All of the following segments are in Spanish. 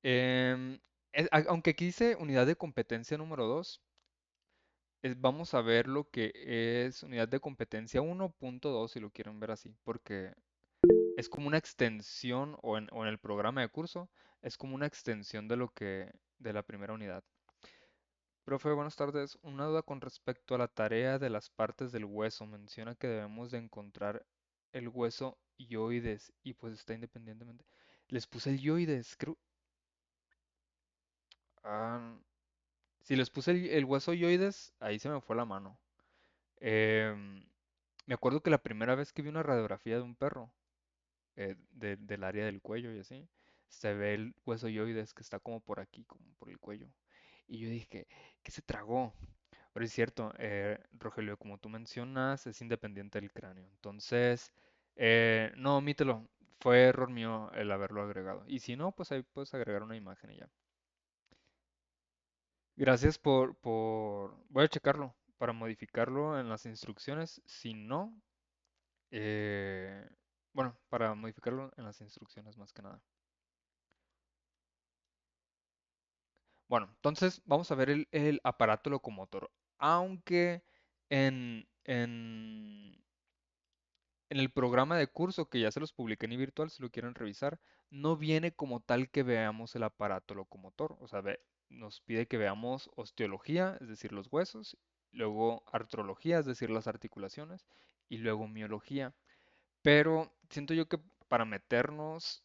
Em, Aunque aquí dice unidad de competencia número 2, vamos a ver lo que es unidad de competencia 1.2 si lo quieren ver así, porque es como una extensión o en el programa de curso, es como una extensión de la primera unidad. Profe, buenas tardes. Una duda con respecto a la tarea de las partes del hueso. Menciona que debemos de encontrar el hueso yoides y pues está independientemente. Les puse el yoides, creo. Ah, si les puse el hueso yoides, ahí se me fue la mano. Em, Me acuerdo que la primera vez que vi una radiografía de un perro, del área del cuello y así, se ve el hueso yoides que está como por aquí, como por el cuello. Y yo dije, ¿qué se tragó? Pero es cierto, Rogelio, como tú mencionas, es independiente del cráneo. Entonces, no, omítelo. Fue error mío el haberlo agregado. Y si no, pues ahí puedes agregar una imagen y ya. Gracias Voy a checarlo para modificarlo en las instrucciones. Si no, eh, bueno, para modificarlo en las instrucciones más que nada. Bueno, entonces vamos a ver el aparato locomotor. Aunque en el programa de curso que ya se los publiqué en virtual, si lo quieren revisar, no viene como tal que veamos el aparato locomotor. O sea, nos pide que veamos osteología, es decir, los huesos, luego artrología, es decir, las articulaciones, y luego miología. Pero siento yo que para meternos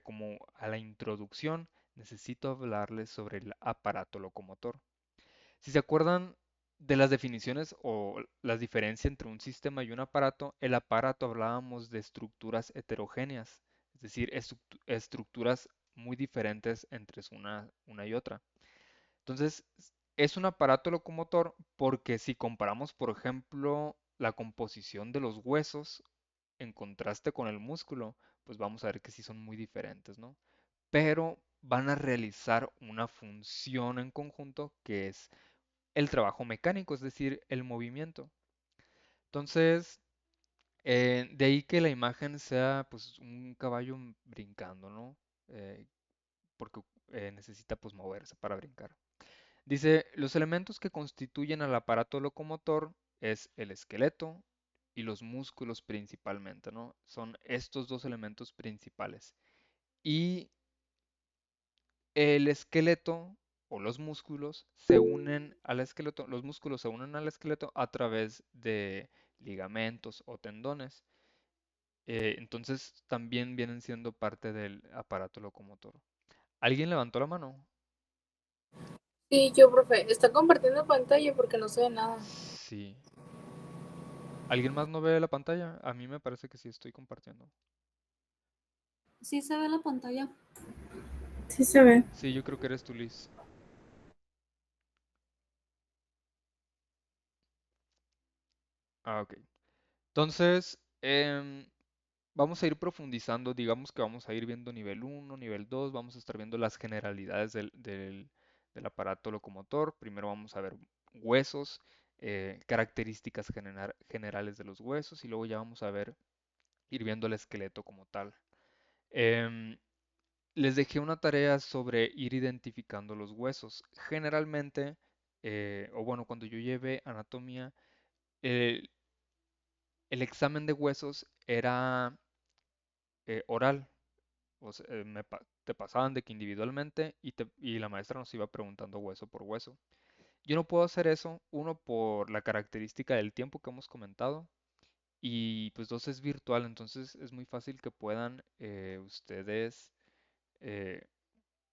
como a la introducción, necesito hablarles sobre el aparato locomotor. Si se acuerdan de las definiciones o las diferencias entre un sistema y un aparato, el aparato hablábamos de estructuras heterogéneas, es decir, estructuras muy diferentes entre una y otra. Entonces, es un aparato locomotor porque si comparamos, por ejemplo, la composición de los huesos en contraste con el músculo, pues vamos a ver que sí son muy diferentes, ¿no? Pero van a realizar una función en conjunto que es el trabajo mecánico, es decir, el movimiento. Entonces, de ahí que la imagen sea pues un caballo brincando, ¿no? Eh, Porque necesita pues moverse para brincar. Dice, los elementos que constituyen al aparato locomotor es el esqueleto y los músculos principalmente, ¿no? Son estos dos elementos principales. Y el esqueleto o los músculos se unen al esqueleto, los músculos se unen al esqueleto a través de ligamentos o tendones. Entonces también vienen siendo parte del aparato locomotor. ¿Alguien levantó la mano? Sí, yo, profe, está compartiendo pantalla porque no se ve nada. Sí. ¿Alguien más no ve la pantalla? A mí me parece que sí estoy compartiendo. Sí se ve la pantalla. Sí se ve. Sí, yo creo que eres tú, Liz. Ah, ok. Entonces, vamos a ir profundizando, digamos que vamos a ir viendo nivel uno, nivel 2, vamos a estar viendo las generalidades del aparato locomotor. Primero vamos a ver huesos, características generales de los huesos y luego ya vamos a ver, ir viendo el esqueleto como tal. Em, Les dejé una tarea sobre ir identificando los huesos. Generalmente, o bueno, cuando yo llevé anatomía, el, el examen de huesos era oral. O sea, te pasaban de que individualmente y la maestra nos iba preguntando hueso por hueso. Yo no puedo hacer eso, uno por la característica del tiempo que hemos comentado y pues dos es virtual, entonces es muy fácil que puedan ustedes, eh,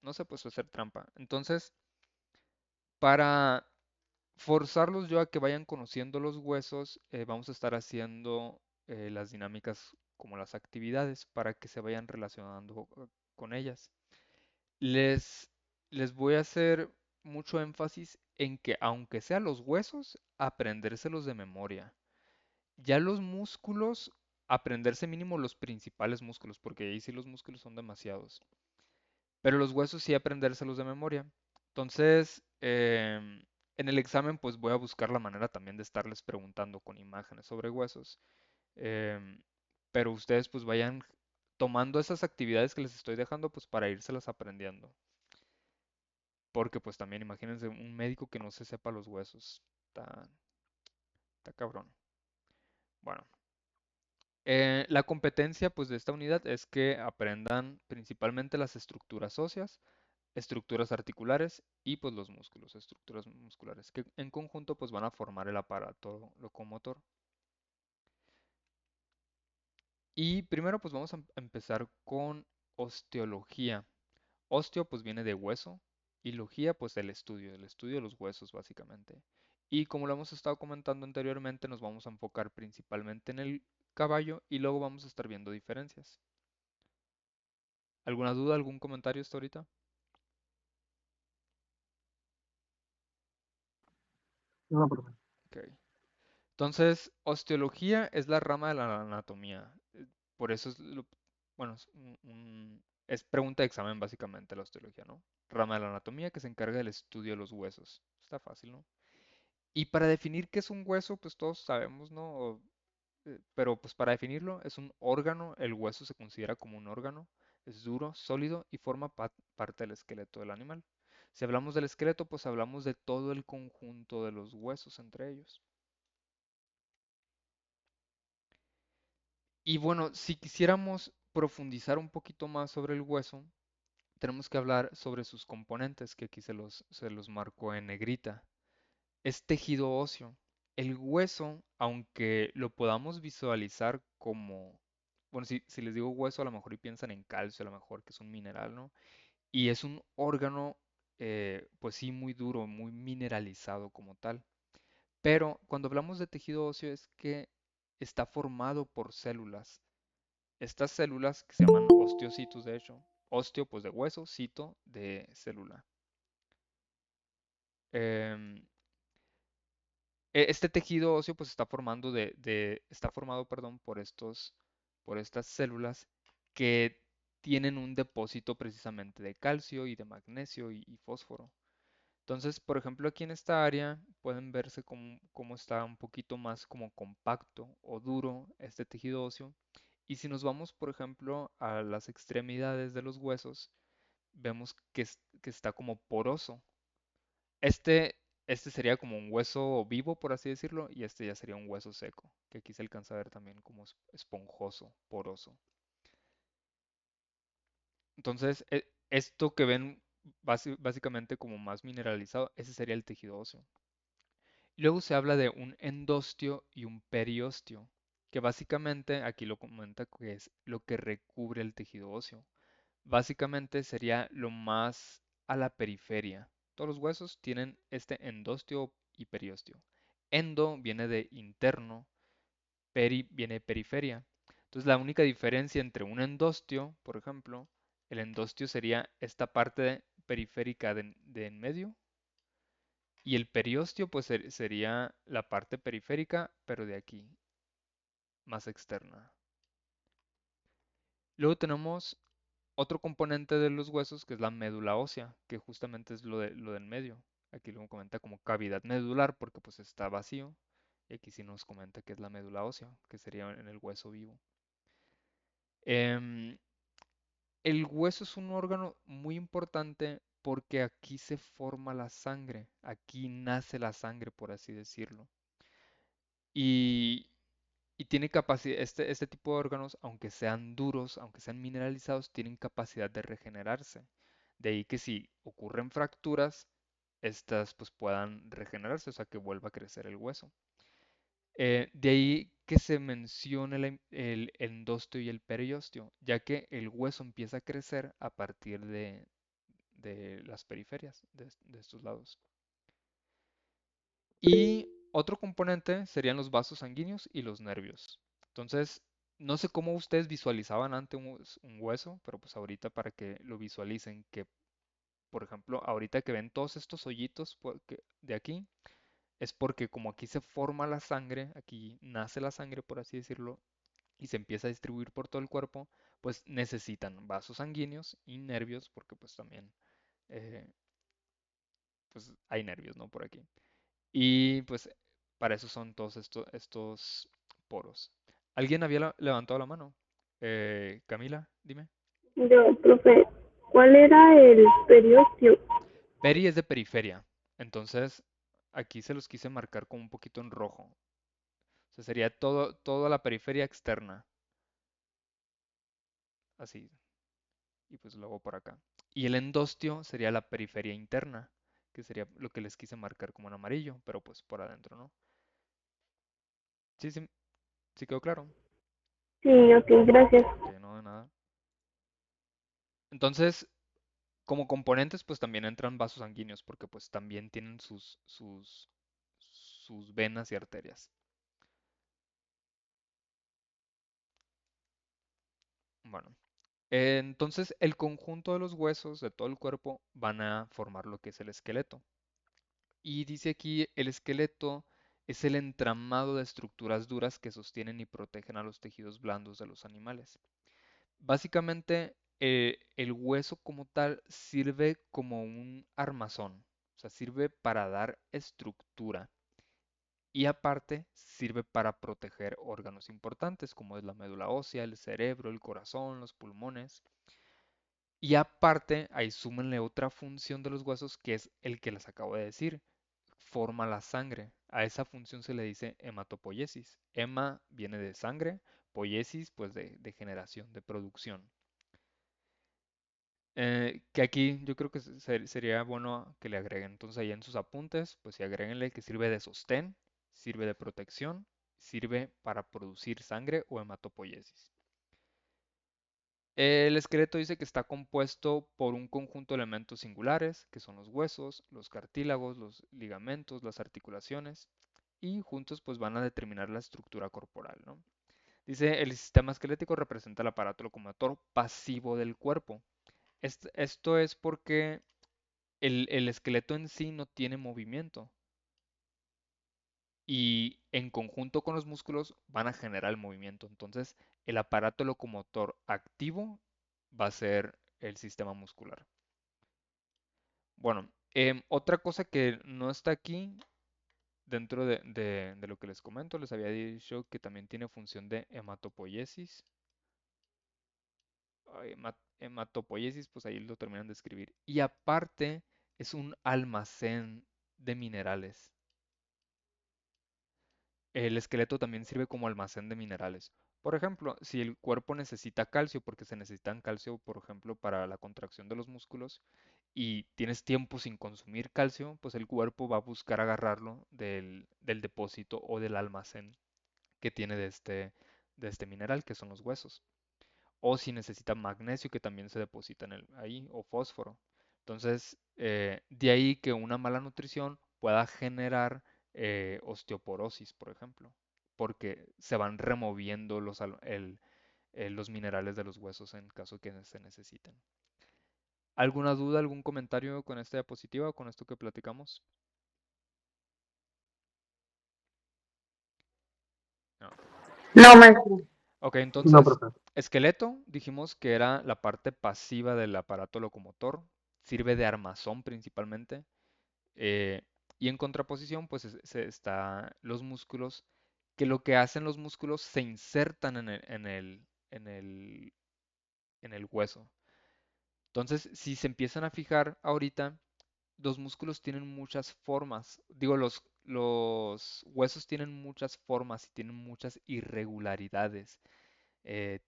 no sé, pues hacer trampa. Entonces, para forzarlos yo a que vayan conociendo los huesos, vamos a estar haciendo las dinámicas como las actividades para que se vayan relacionando con ellas. Les, les voy a hacer mucho énfasis en que aunque sean los huesos, aprendérselos de memoria. Ya los músculos, aprenderse mínimo los principales músculos, porque ahí sí los músculos son demasiados. Pero los huesos sí aprendérselos de memoria. Entonces, en el examen pues voy a buscar la manera también de estarles preguntando con imágenes sobre huesos. Em, pero ustedes pues vayan tomando esas actividades que les estoy dejando, pues para írselas aprendiendo. Porque pues también imagínense un médico que no se sepa los huesos. Está, está cabrón. Bueno, la competencia pues de esta unidad es que aprendan principalmente las estructuras óseas, estructuras articulares y pues los músculos, estructuras musculares, que en conjunto pues van a formar el aparato locomotor. Y primero pues vamos a empezar con osteología. Osteo pues viene de hueso y logía pues el estudio de los huesos básicamente. Y como lo hemos estado comentando anteriormente, nos vamos a enfocar principalmente en el caballo y luego vamos a estar viendo diferencias. ¿Alguna duda, algún comentario hasta ahorita? No, profe. Ok. Entonces, osteología es la rama de la anatomía. Por eso es, bueno, es pregunta de examen básicamente la osteología, ¿no? Rama de la anatomía que se encarga del estudio de los huesos. Está fácil, ¿no? Y para definir qué es un hueso, pues todos sabemos, ¿no? Pero pues para definirlo es un órgano, el hueso se considera como un órgano, es duro, sólido y forma parte del esqueleto del animal. Si hablamos del esqueleto, pues hablamos de todo el conjunto de los huesos entre ellos. Y bueno, si quisiéramos profundizar un poquito más sobre el hueso, tenemos que hablar sobre sus componentes, que aquí se los marco en negrita. Es tejido óseo. El hueso, aunque lo podamos visualizar como, bueno, si les digo hueso, a lo mejor y piensan en calcio, a lo mejor que es un mineral, ¿no? Y es un órgano, pues sí, muy duro, muy mineralizado como tal. Pero cuando hablamos de tejido óseo es que está formado por células. Estas células que se llaman osteocitos, de hecho. Osteo, pues de hueso, cito de célula. Em, Este tejido óseo pues está formado, perdón, por estas células que tienen un depósito precisamente de calcio y de magnesio y fósforo. Entonces, por ejemplo, aquí en esta área pueden verse cómo está un poquito más como compacto o duro este tejido óseo. Y si nos vamos, por ejemplo, a las extremidades de los huesos, vemos que está como poroso. Este, este sería como un hueso vivo, por así decirlo, y este ya sería un hueso seco, que aquí se alcanza a ver también como esponjoso, poroso. Entonces, esto que ven básicamente como más mineralizado, ese sería el tejido óseo. Luego se habla de un endostio y un periostio, que básicamente aquí lo comenta que es lo que recubre el tejido óseo. Básicamente sería lo más a la periferia. Todos los huesos tienen este endostio y periostio. Endo viene de interno, peri viene de periferia. Entonces la única diferencia entre un endostio, por ejemplo, el endostio sería esta parte periférica de en medio y el periostio pues sería la parte periférica, pero de aquí, más externa. Luego tenemos otro componente de los huesos que es la médula ósea, que justamente es lo del medio. Aquí lo comenta como cavidad medular porque pues está vacío. Y aquí sí nos comenta que es la médula ósea, que sería en el hueso vivo. Em, el hueso es un órgano muy importante porque aquí se forma la sangre, aquí nace la sangre, por así decirlo. Y, y tiene capacidad, este tipo de órganos, aunque sean duros, aunque sean mineralizados, tienen capacidad de regenerarse. De ahí que si ocurren fracturas, estas pues puedan regenerarse, o sea que vuelva a crecer el hueso. De ahí que se menciona el endostio y el periostio, ya que el hueso empieza a crecer a partir de las periferias de estos lados. Y otro componente serían los vasos sanguíneos y los nervios. Entonces, no sé cómo ustedes visualizaban antes un hueso, pero pues ahorita para que lo visualicen, que por ejemplo, ahorita que ven todos estos hoyitos de aquí, es porque como aquí se forma la sangre, aquí nace la sangre, por así decirlo, y se empieza a distribuir por todo el cuerpo, pues necesitan vasos sanguíneos y nervios, porque pues también eh, pues hay nervios, ¿no? Por aquí. Y pues para eso son todos estos poros. ¿Alguien había levantado la mano? Camila, dime. Yo, profe, ¿cuál era el periósteo? Peri es de periferia. Entonces, aquí se los quise marcar como un poquito en rojo. O sea, sería toda la periferia externa. Así. Y pues luego por acá. Y el endostio sería la periferia interna, que sería lo que les quise marcar como en amarillo, pero pues por adentro, ¿no? Sí, sí, sí quedó claro. Sí, ok, gracias. Ok, no de nada. Entonces, como componentes, pues también entran vasos sanguíneos, porque pues también tienen sus venas y arterias. Bueno, entonces el conjunto de los huesos de todo el cuerpo van a formar lo que es el esqueleto. Y dice aquí, el esqueleto es el entramado de estructuras duras que sostienen y protegen a los tejidos blandos de los animales. Básicamente, el hueso como tal sirve como un armazón, o sea, sirve para dar estructura y aparte sirve para proteger órganos importantes como es la médula ósea, el cerebro, el corazón, los pulmones. Y aparte, ahí súmenle otra función de los huesos que es el que les acabo de decir, forma la sangre. A esa función se le dice hematopoiesis. Hema viene de sangre, poiesis pues de generación, de producción. Que aquí yo creo que sería bueno que le agreguen. Entonces ahí en sus apuntes, pues sí agréguenle que sirve de sostén, sirve de protección, sirve para producir sangre o hematopoiesis. El esqueleto dice que está compuesto por un conjunto de elementos singulares, que son los huesos, los cartílagos, los ligamentos, las articulaciones, y juntos pues van a determinar la estructura corporal, ¿no? Dice, el sistema esquelético representa el aparato locomotor pasivo del cuerpo. Esto es porque el esqueleto en sí no tiene movimiento y en conjunto con los músculos van a generar el movimiento. Entonces, el aparato locomotor activo va a ser el sistema muscular. Bueno, otra cosa que no está aquí dentro de lo que les comento, les había dicho que también tiene función de hematopoiesis. Hematopoiesis, pues ahí lo terminan de escribir. Y aparte, es un almacén de minerales. El esqueleto también sirve como almacén de minerales. Por ejemplo, si el cuerpo necesita calcio, porque se necesitan calcio, por ejemplo, para la contracción de los músculos, y tienes tiempo sin consumir calcio, pues el cuerpo va a buscar agarrarlo del depósito o del almacén que tiene de este mineral, que son los huesos. O si necesita magnesio, que también se deposita ahí, o fósforo. Entonces, de ahí que una mala nutrición pueda generar osteoporosis, por ejemplo, porque se van removiendo los minerales de los huesos en caso que se necesiten. ¿Alguna duda, algún comentario con esta diapositiva o con esto que platicamos? No, ok. No, maestro. Ok, No, entonces, profe. esqueleto, dijimos que era la parte pasiva del aparato locomotor, sirve de armazón principalmente. Eh, y en contraposición, pues está los músculos, que lo que hacen los músculos se insertan en el, en el hueso. Entonces, si se empiezan a fijar ahorita, los músculos tienen muchas formas. Digo, los huesos tienen muchas formas y tienen muchas irregularidades.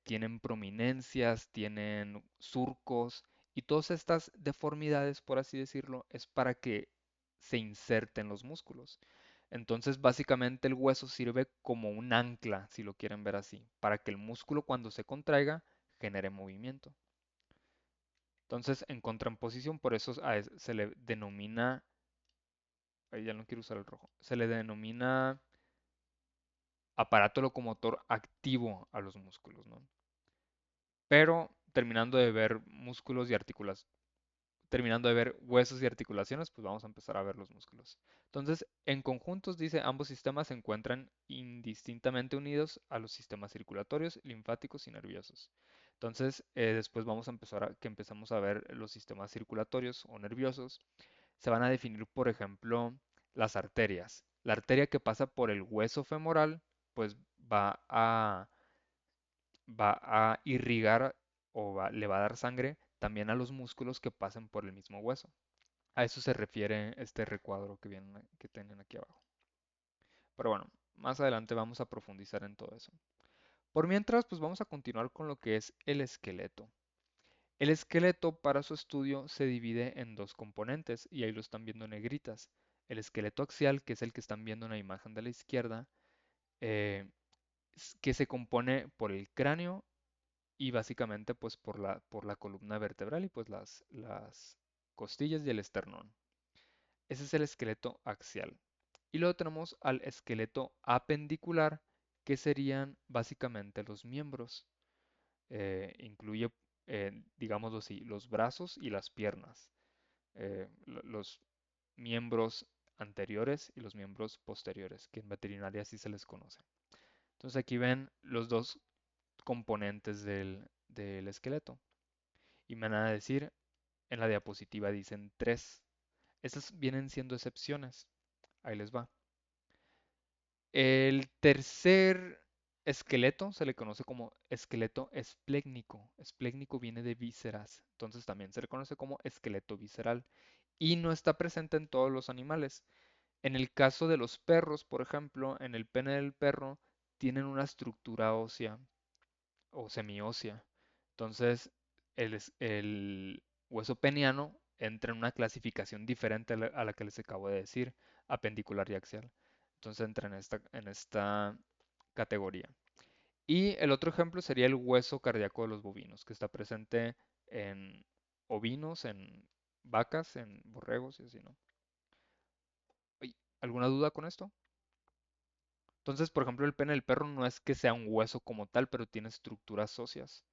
Tienen prominencias, tienen surcos y todas estas deformidades, por así decirlo, es para que se inserten los músculos. Entonces, básicamente el hueso sirve como un ancla, si lo quieren ver así, para que el músculo cuando se contraiga genere movimiento. Entonces, en contraposición, por eso se le denomina, ahí ya no quiero usar el rojo, se le denomina aparato locomotor activo a los músculos, ¿no? Pero terminando de ver músculos y articulaciones, terminando de ver huesos y articulaciones, pues vamos a empezar a ver los músculos. Entonces, en conjuntos, dice, ambos sistemas se encuentran indistintamente unidos a los sistemas circulatorios, linfáticos y nerviosos. Entonces, después vamos a empezar que empezamos a ver los sistemas circulatorios o nerviosos. Se van a definir, por ejemplo, las arterias. La arteria que pasa por el hueso femoral, pues va va a irrigar o le va a dar sangre también a los músculos que pasen por el mismo hueso. A eso se refiere este recuadro que tienen aquí abajo. Pero bueno, más adelante vamos a profundizar en todo eso. Por mientras, pues vamos a continuar con lo que es el esqueleto. El esqueleto para su estudio se divide en dos componentes y ahí lo están viendo en negritas. El esqueleto axial, que es el que están viendo en la imagen de la izquierda, eh, que se compone por el cráneo y básicamente pues por la columna vertebral y pues las costillas y el esternón. Ese es el esqueleto axial. Y luego tenemos al esqueleto apendicular, que serían básicamente los miembros. Incluye, digámoslo así, los brazos y las piernas, los miembros anteriores y los miembros posteriores, que en veterinaria así se les conoce. Entonces aquí ven los dos componentes del esqueleto. Y me van a decir, en la diapositiva dicen tres. Estas vienen siendo excepciones. Ahí les va. El tercer esqueleto se le conoce como esqueleto esplécnico. Esplécnico viene de vísceras, entonces también se le conoce como esqueleto visceral y no está presente en todos los animales. En el caso de los perros, por ejemplo, en el pene del perro tienen una estructura ósea o semiósea. Entonces, el hueso peniano entra en una clasificación diferente a la que les acabo de decir, apendicular y axial. Entonces entra en esta categoría. Y el otro ejemplo sería el hueso cardíaco de los bovinos, que está presente en ovinos, en vacas, en borregos y así, ¿no? Oye, ¿alguna duda con esto? Entonces, por ejemplo, el pene del perro no es que sea un hueso como tal, pero tiene estructuras óseas.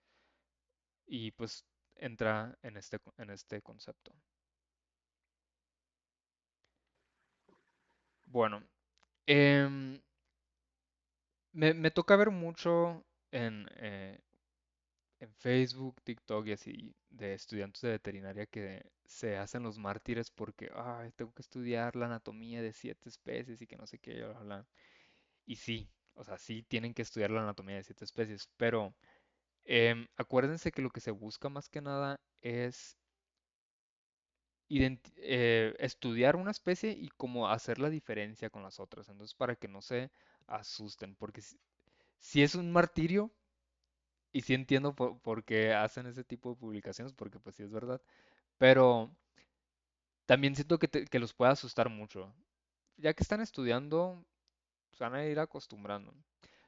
Y pues entra en este concepto. Bueno, em, me toca ver mucho en Facebook, TikTok y así de estudiantes de veterinaria que se hacen los mártires porque, ay, tengo que estudiar la anatomía de 7 especies y que no sé qué, bla, bla, bla". Y sí, o sea, sí tienen que estudiar la anatomía de 7 especies, pero acuérdense que lo que se busca más que nada es estudiar una especie y como hacer la diferencia con las otras. Entonces, para que no se asusten, porque si es un martirio, y sí entiendo por qué hacen ese tipo de publicaciones, porque pues sí es verdad, pero también siento que los puede asustar mucho. Ya que están estudiando, se van a ir acostumbrando.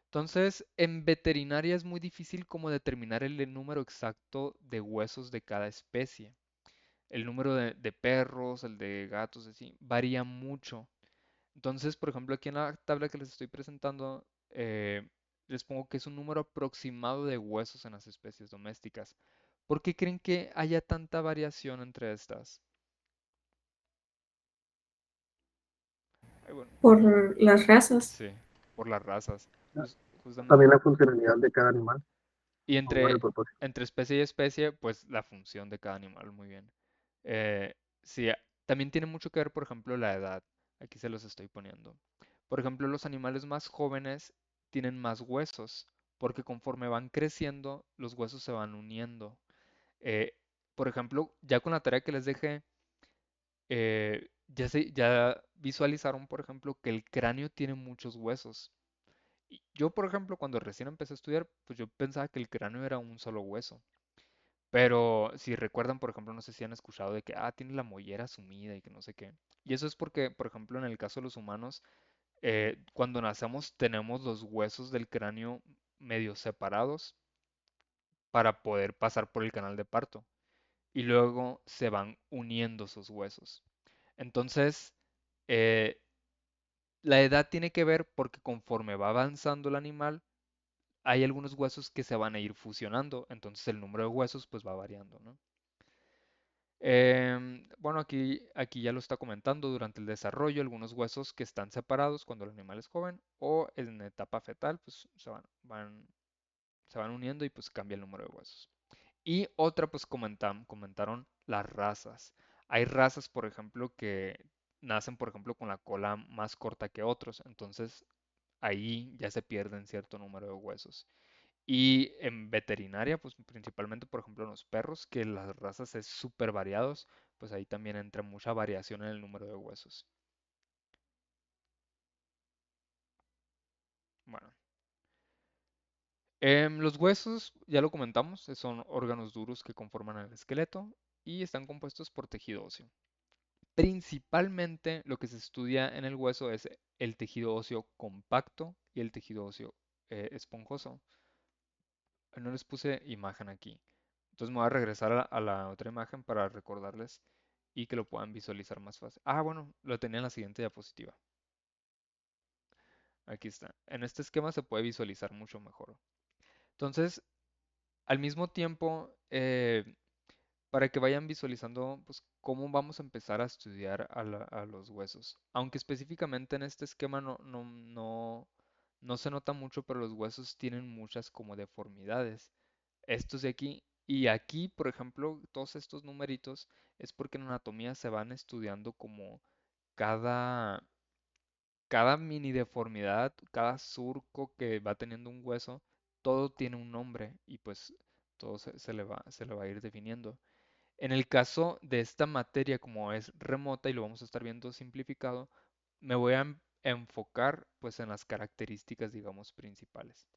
Entonces, en veterinaria es muy difícil como determinar el número exacto de huesos de cada especie. El número de perros, el de gatos, así, varía mucho. Entonces, por ejemplo, aquí en la tabla que les estoy presentando, les pongo que es un número aproximado de huesos en las especies domésticas. ¿Por qué creen que haya tanta variación entre estas? Ay, bueno, Por las razas. sí, por las razas. Justamente. También la funcionalidad de cada animal, Y cómo es el entre, propósito. entre especie y especie, pues la función de cada animal, muy bien. Sí, también tiene mucho que ver, por ejemplo, la edad. Aquí se los estoy poniendo. Por ejemplo, los animales más jóvenes tienen más huesos, porque conforme van creciendo, los huesos se van uniendo. Eh, por ejemplo, ya con la tarea que les dejé, ya visualizaron, por ejemplo, que el cráneo tiene muchos huesos. Y yo, por ejemplo, cuando recién empecé a estudiar, pues yo pensaba que el cráneo era un solo hueso. Pero si recuerdan, por ejemplo, no sé si han escuchado de que, tiene la mollera sumida y que no sé qué. Y eso es porque, por ejemplo, en el caso de los humanos, cuando nacemos tenemos los huesos del cráneo medio separados para poder pasar por el canal de parto. Y luego se van uniendo esos huesos. Entonces, eh, la edad tiene que ver porque conforme va avanzando el animal, hay algunos huesos que se van a ir fusionando. Entonces el número de huesos pues va variando, ¿no? Bueno, aquí ya lo está comentando durante el desarrollo, algunos huesos que están separados cuando el animal es joven o en etapa fetal, pues se van uniendo y pues cambia el número de huesos. Y otra, pues comentaron las razas. Hay razas, por ejemplo, que nacen, por ejemplo, con la cola más corta que otros, entonces ahí ya se pierden cierto número de huesos. Y en veterinaria, pues principalmente, por ejemplo, en los perros, que las razas es súper variados, pues ahí también entra mucha variación en el número de huesos. Bueno, los huesos, ya lo comentamos, son órganos duros que conforman el esqueleto y están compuestos por tejido óseo. Principalmente lo que se estudia en el hueso es el tejido óseo compacto y el tejido óseo esponjoso. No les puse imagen aquí. Entonces me voy a regresar a la otra imagen para recordarles y que lo puedan visualizar más fácil. Ah, bueno, lo tenía en la siguiente diapositiva. Aquí está. En este esquema se puede visualizar mucho mejor. Entonces, al mismo tiempo, para que vayan visualizando pues, cómo vamos a empezar a estudiar a los huesos. Aunque específicamente en este esquema no se nota mucho, pero los huesos tienen muchas como deformidades. Estos de aquí y aquí, por ejemplo, todos estos numeritos es porque en anatomía se van estudiando como cada, cada mini deformidad, cada surco que va teniendo un hueso, todo tiene un nombre y pues todo se le va a ir definiendo. En el caso de esta materia, como es remota y lo vamos a estar viendo simplificado, me voy a enfocar pues en las características, digamos, principales.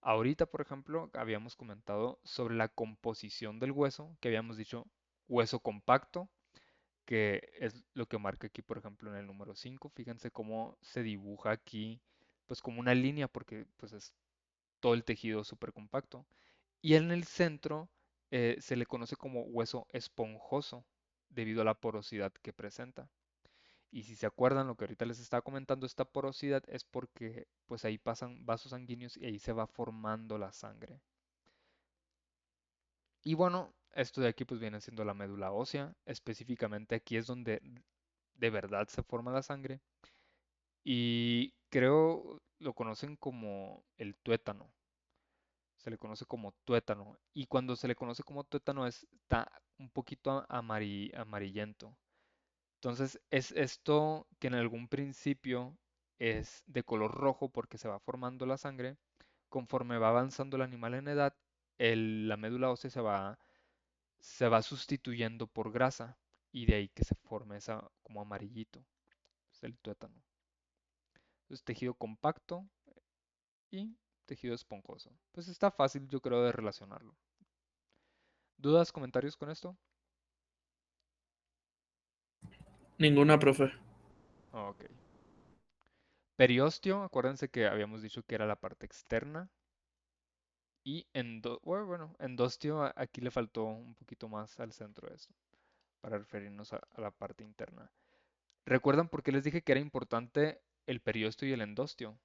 Ahorita, por ejemplo, habíamos comentado sobre la composición del hueso, que habíamos dicho hueso compacto, que es lo que marca aquí, por ejemplo, en el número 5. Fíjense cómo se dibuja aquí, pues como una línea, porque pues es todo el tejido súper compacto. Y en el centro se le conoce como hueso esponjoso, debido a la porosidad que presenta. Y si se acuerdan lo que ahorita les estaba comentando, esta porosidad es porque pues ahí pasan vasos sanguíneos y ahí se va formando la sangre. Y bueno, esto de aquí pues viene siendo la médula ósea. Específicamente aquí es donde de verdad se forma la sangre. Y creo lo conocen como el tuétano. Se le conoce como tuétano. Y cuando se le conoce como tuétano está un poquito amarillento. Entonces es esto que en algún principio es de color rojo porque se va formando la sangre. Conforme va avanzando el animal en edad, la médula ósea se va sustituyendo por grasa y de ahí que se forme esa como amarillito, es el tuétano. Es tejido compacto y tejido esponjoso. Pues está fácil yo creo de relacionarlo. ¿Dudas, comentarios con esto? Ninguna, profe. Ok. Periósteo, acuérdense que habíamos dicho que era la parte externa. Y bueno, endostio aquí le faltó un poquito más al centro de esto, para referirnos a la parte interna. ¿Recuerdan por qué les dije que era importante el periósteo y el endostio?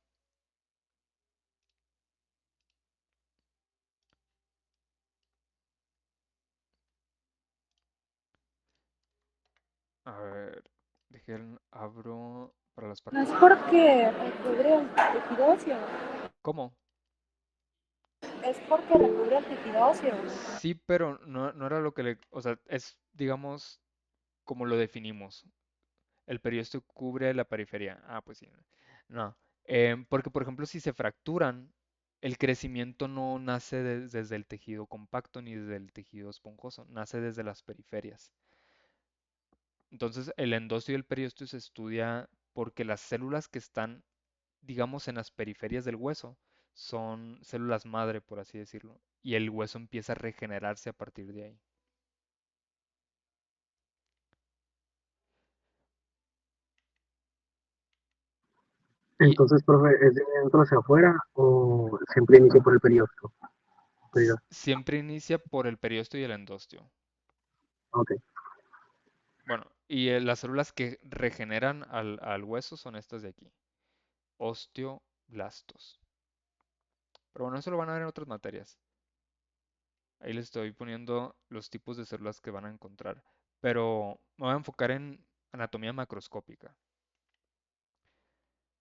A ver, abro para las No es partes. porque recubre el tejido óseo, ¿Cómo? es porque recubre el tejido óseo. Sí, pero no era lo que o sea, es, digamos, como lo definimos. El periósteo cubre la periferia. Ah, pues sí. No. Porque, por ejemplo, si se fracturan, el crecimiento no nace desde el tejido compacto ni desde el tejido esponjoso, nace desde las periferias. Entonces, el endostio y el periósteo se estudia porque las células que están, digamos, en las periferias del hueso son células madre, por así decirlo, y el hueso empieza a regenerarse a partir de ahí. Y Entonces, profe, ¿es de dentro hacia afuera o siempre inicia por el periódico? siempre inicia por el periósteo y el endostio. Ok. Bueno, y las células que regeneran al hueso son estas de aquí, osteoblastos. Pero bueno, eso lo van a ver en otras materias. Ahí les estoy poniendo los tipos de células que van a encontrar. Pero me voy a enfocar en anatomía macroscópica.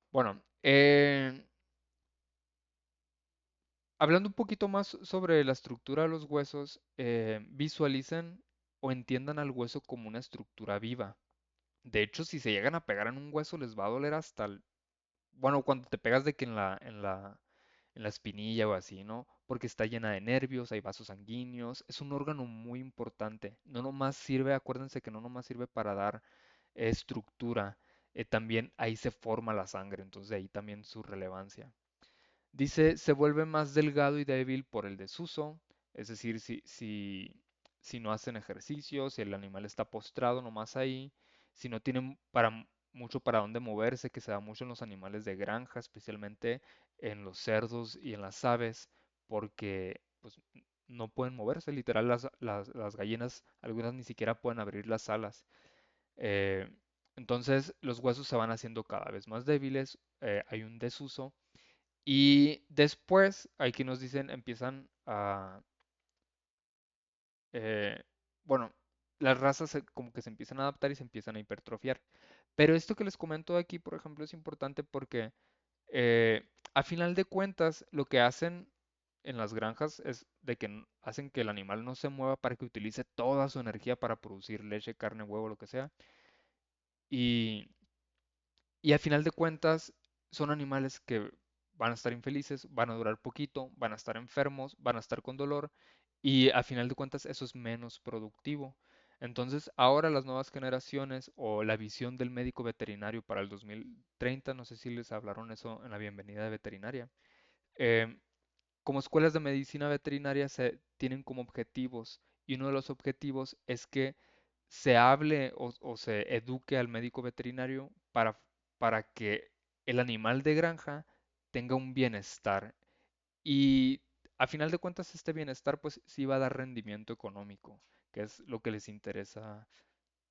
Bueno, hablando un poquito más sobre la estructura de los huesos, visualicen o entiendan al hueso como una estructura viva. De hecho, si se llegan a pegar en un hueso, les va a doler hasta bueno, cuando te pegas de que en la espinilla o así, ¿no? Porque está llena de nervios, hay vasos sanguíneos, es un órgano muy importante. No nomás sirve, acuérdense que no nomás sirve para dar estructura, también ahí se forma la sangre, entonces de ahí también su relevancia. Dice, se vuelve más delgado y débil por el desuso, es decir, si no hacen ejercicio, si el animal está postrado nomás ahí, si no tienen mucho para dónde moverse, que se da mucho en los animales de granja, especialmente en los cerdos y en las aves, porque pues, no pueden moverse, literal las gallinas, algunas ni siquiera pueden abrir las alas. Eh, entonces los huesos se van haciendo cada vez más débiles, hay un desuso y después, aquí nos dicen, empiezan a, eh, bueno, las razas como que se empiezan a adaptar y se empiezan a hipertrofiar. Pero esto que les comento aquí, por ejemplo, es importante porque a final de cuentas lo que hacen en las granjas es de que hacen que el animal no se mueva para que utilice toda su energía para producir leche, carne, huevo, lo que sea. Y Y a final de cuentas, son animales que van a estar infelices, van a durar poquito, van a estar enfermos, van a estar con dolor y a final de cuentas eso es menos productivo. Entonces, ahora las nuevas generaciones o la visión del médico veterinario para el 2030, no sé si les hablaron eso en la bienvenida de veterinaria, eh, como escuelas de medicina veterinaria se tienen como objetivos y uno de los objetivos es que se hable o se eduque al médico veterinario para que el animal de granja tenga un bienestar y a final de cuentas este bienestar pues sí va a dar rendimiento económico, que es lo que les interesa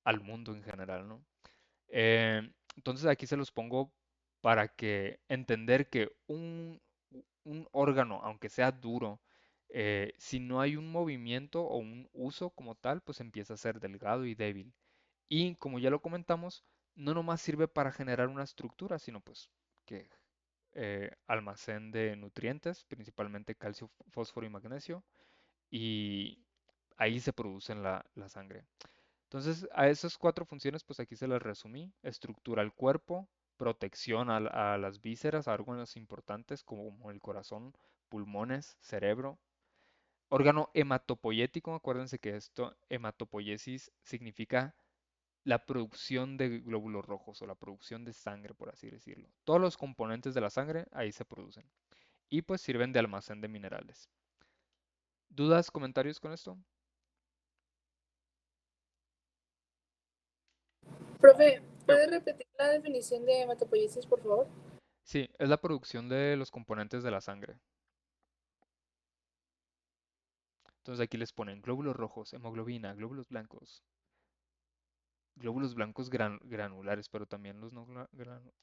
al mundo en general, ¿no? Entonces aquí se los pongo para que entender que un órgano, aunque sea duro, si no hay un movimiento o un uso como tal, pues empieza a ser delgado y débil. Y como ya lo comentamos, no nomás sirve para generar una estructura, sino pues que almacén de nutrientes, principalmente calcio, fósforo y magnesio, y ahí se produce en la sangre. Entonces, a esas cuatro funciones, pues aquí se las resumí. Estructura el cuerpo, protección a las vísceras, a órganos importantes como el corazón, pulmones, cerebro. Órgano hematopoyético, acuérdense que esto, hematopoiesis, significa la producción de glóbulos rojos o la producción de sangre, por así decirlo. Todos los componentes de la sangre ahí se producen. Y pues sirven de almacén de minerales. ¿Dudas, comentarios con esto? Profe, ¿puede repetir la definición de hematopoiesis, por favor? Sí, es la producción de los componentes de la sangre. Entonces aquí les ponen glóbulos rojos, hemoglobina, glóbulos blancos granulares, pero también los no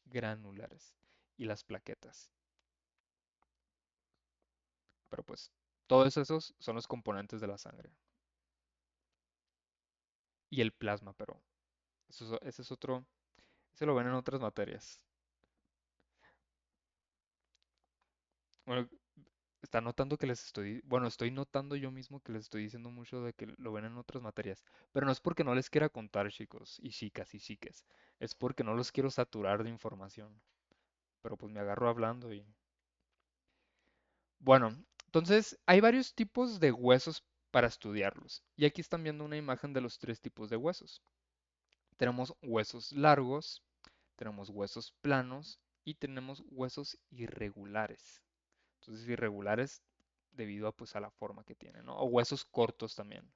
granulares y las plaquetas. Pero pues todos esos son los componentes de la sangre. Y el plasma, pero ese es otro, ese lo ven en otras materias. Bueno, está notando que les estoy, bueno, estoy notando yo mismo que les estoy diciendo mucho de que lo ven en otras materias, pero no es porque no les quiera contar, chicos, y chicas y chiques, es porque no los quiero saturar de información, pero pues me agarro hablando y... Bueno, entonces hay varios tipos de huesos para estudiarlos, y aquí están viendo una imagen de los tres tipos de huesos. Tenemos huesos largos, tenemos huesos planos y tenemos huesos irregulares. Entonces irregulares debido a, pues, a la forma que tienen, ¿no? O huesos cortos también.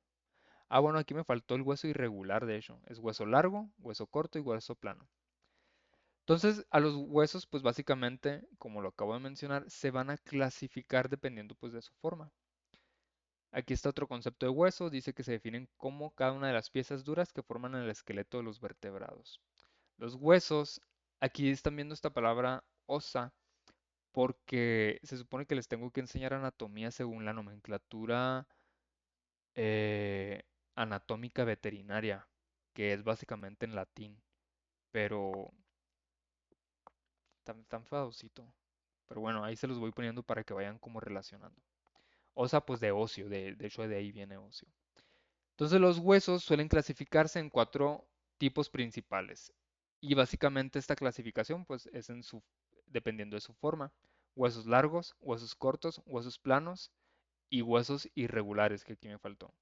Ah, bueno, aquí me faltó el hueso irregular, de hecho. Es hueso largo, hueso corto y hueso plano. Entonces, a los huesos, pues básicamente, como lo acabo de mencionar, se van a clasificar dependiendo, pues, de su forma. Aquí está otro concepto de hueso. Dice que se definen como cada una de las piezas duras que forman el esqueleto de los vertebrados. Los huesos, aquí están viendo esta palabra osa, porque se supone que les tengo que enseñar anatomía según la nomenclatura eh, anatómica veterinaria, que es básicamente en latín, pero tan feocito. Pero bueno, ahí se los voy poniendo para que vayan como relacionando. Osa, pues de ocio, de hecho de ahí viene ocio. Entonces los huesos suelen clasificarse en cuatro tipos principales. Y básicamente esta clasificación pues es dependiendo de su forma. huesos largos, huesos cortos, huesos planos y huesos irregulares, que aquí me faltó.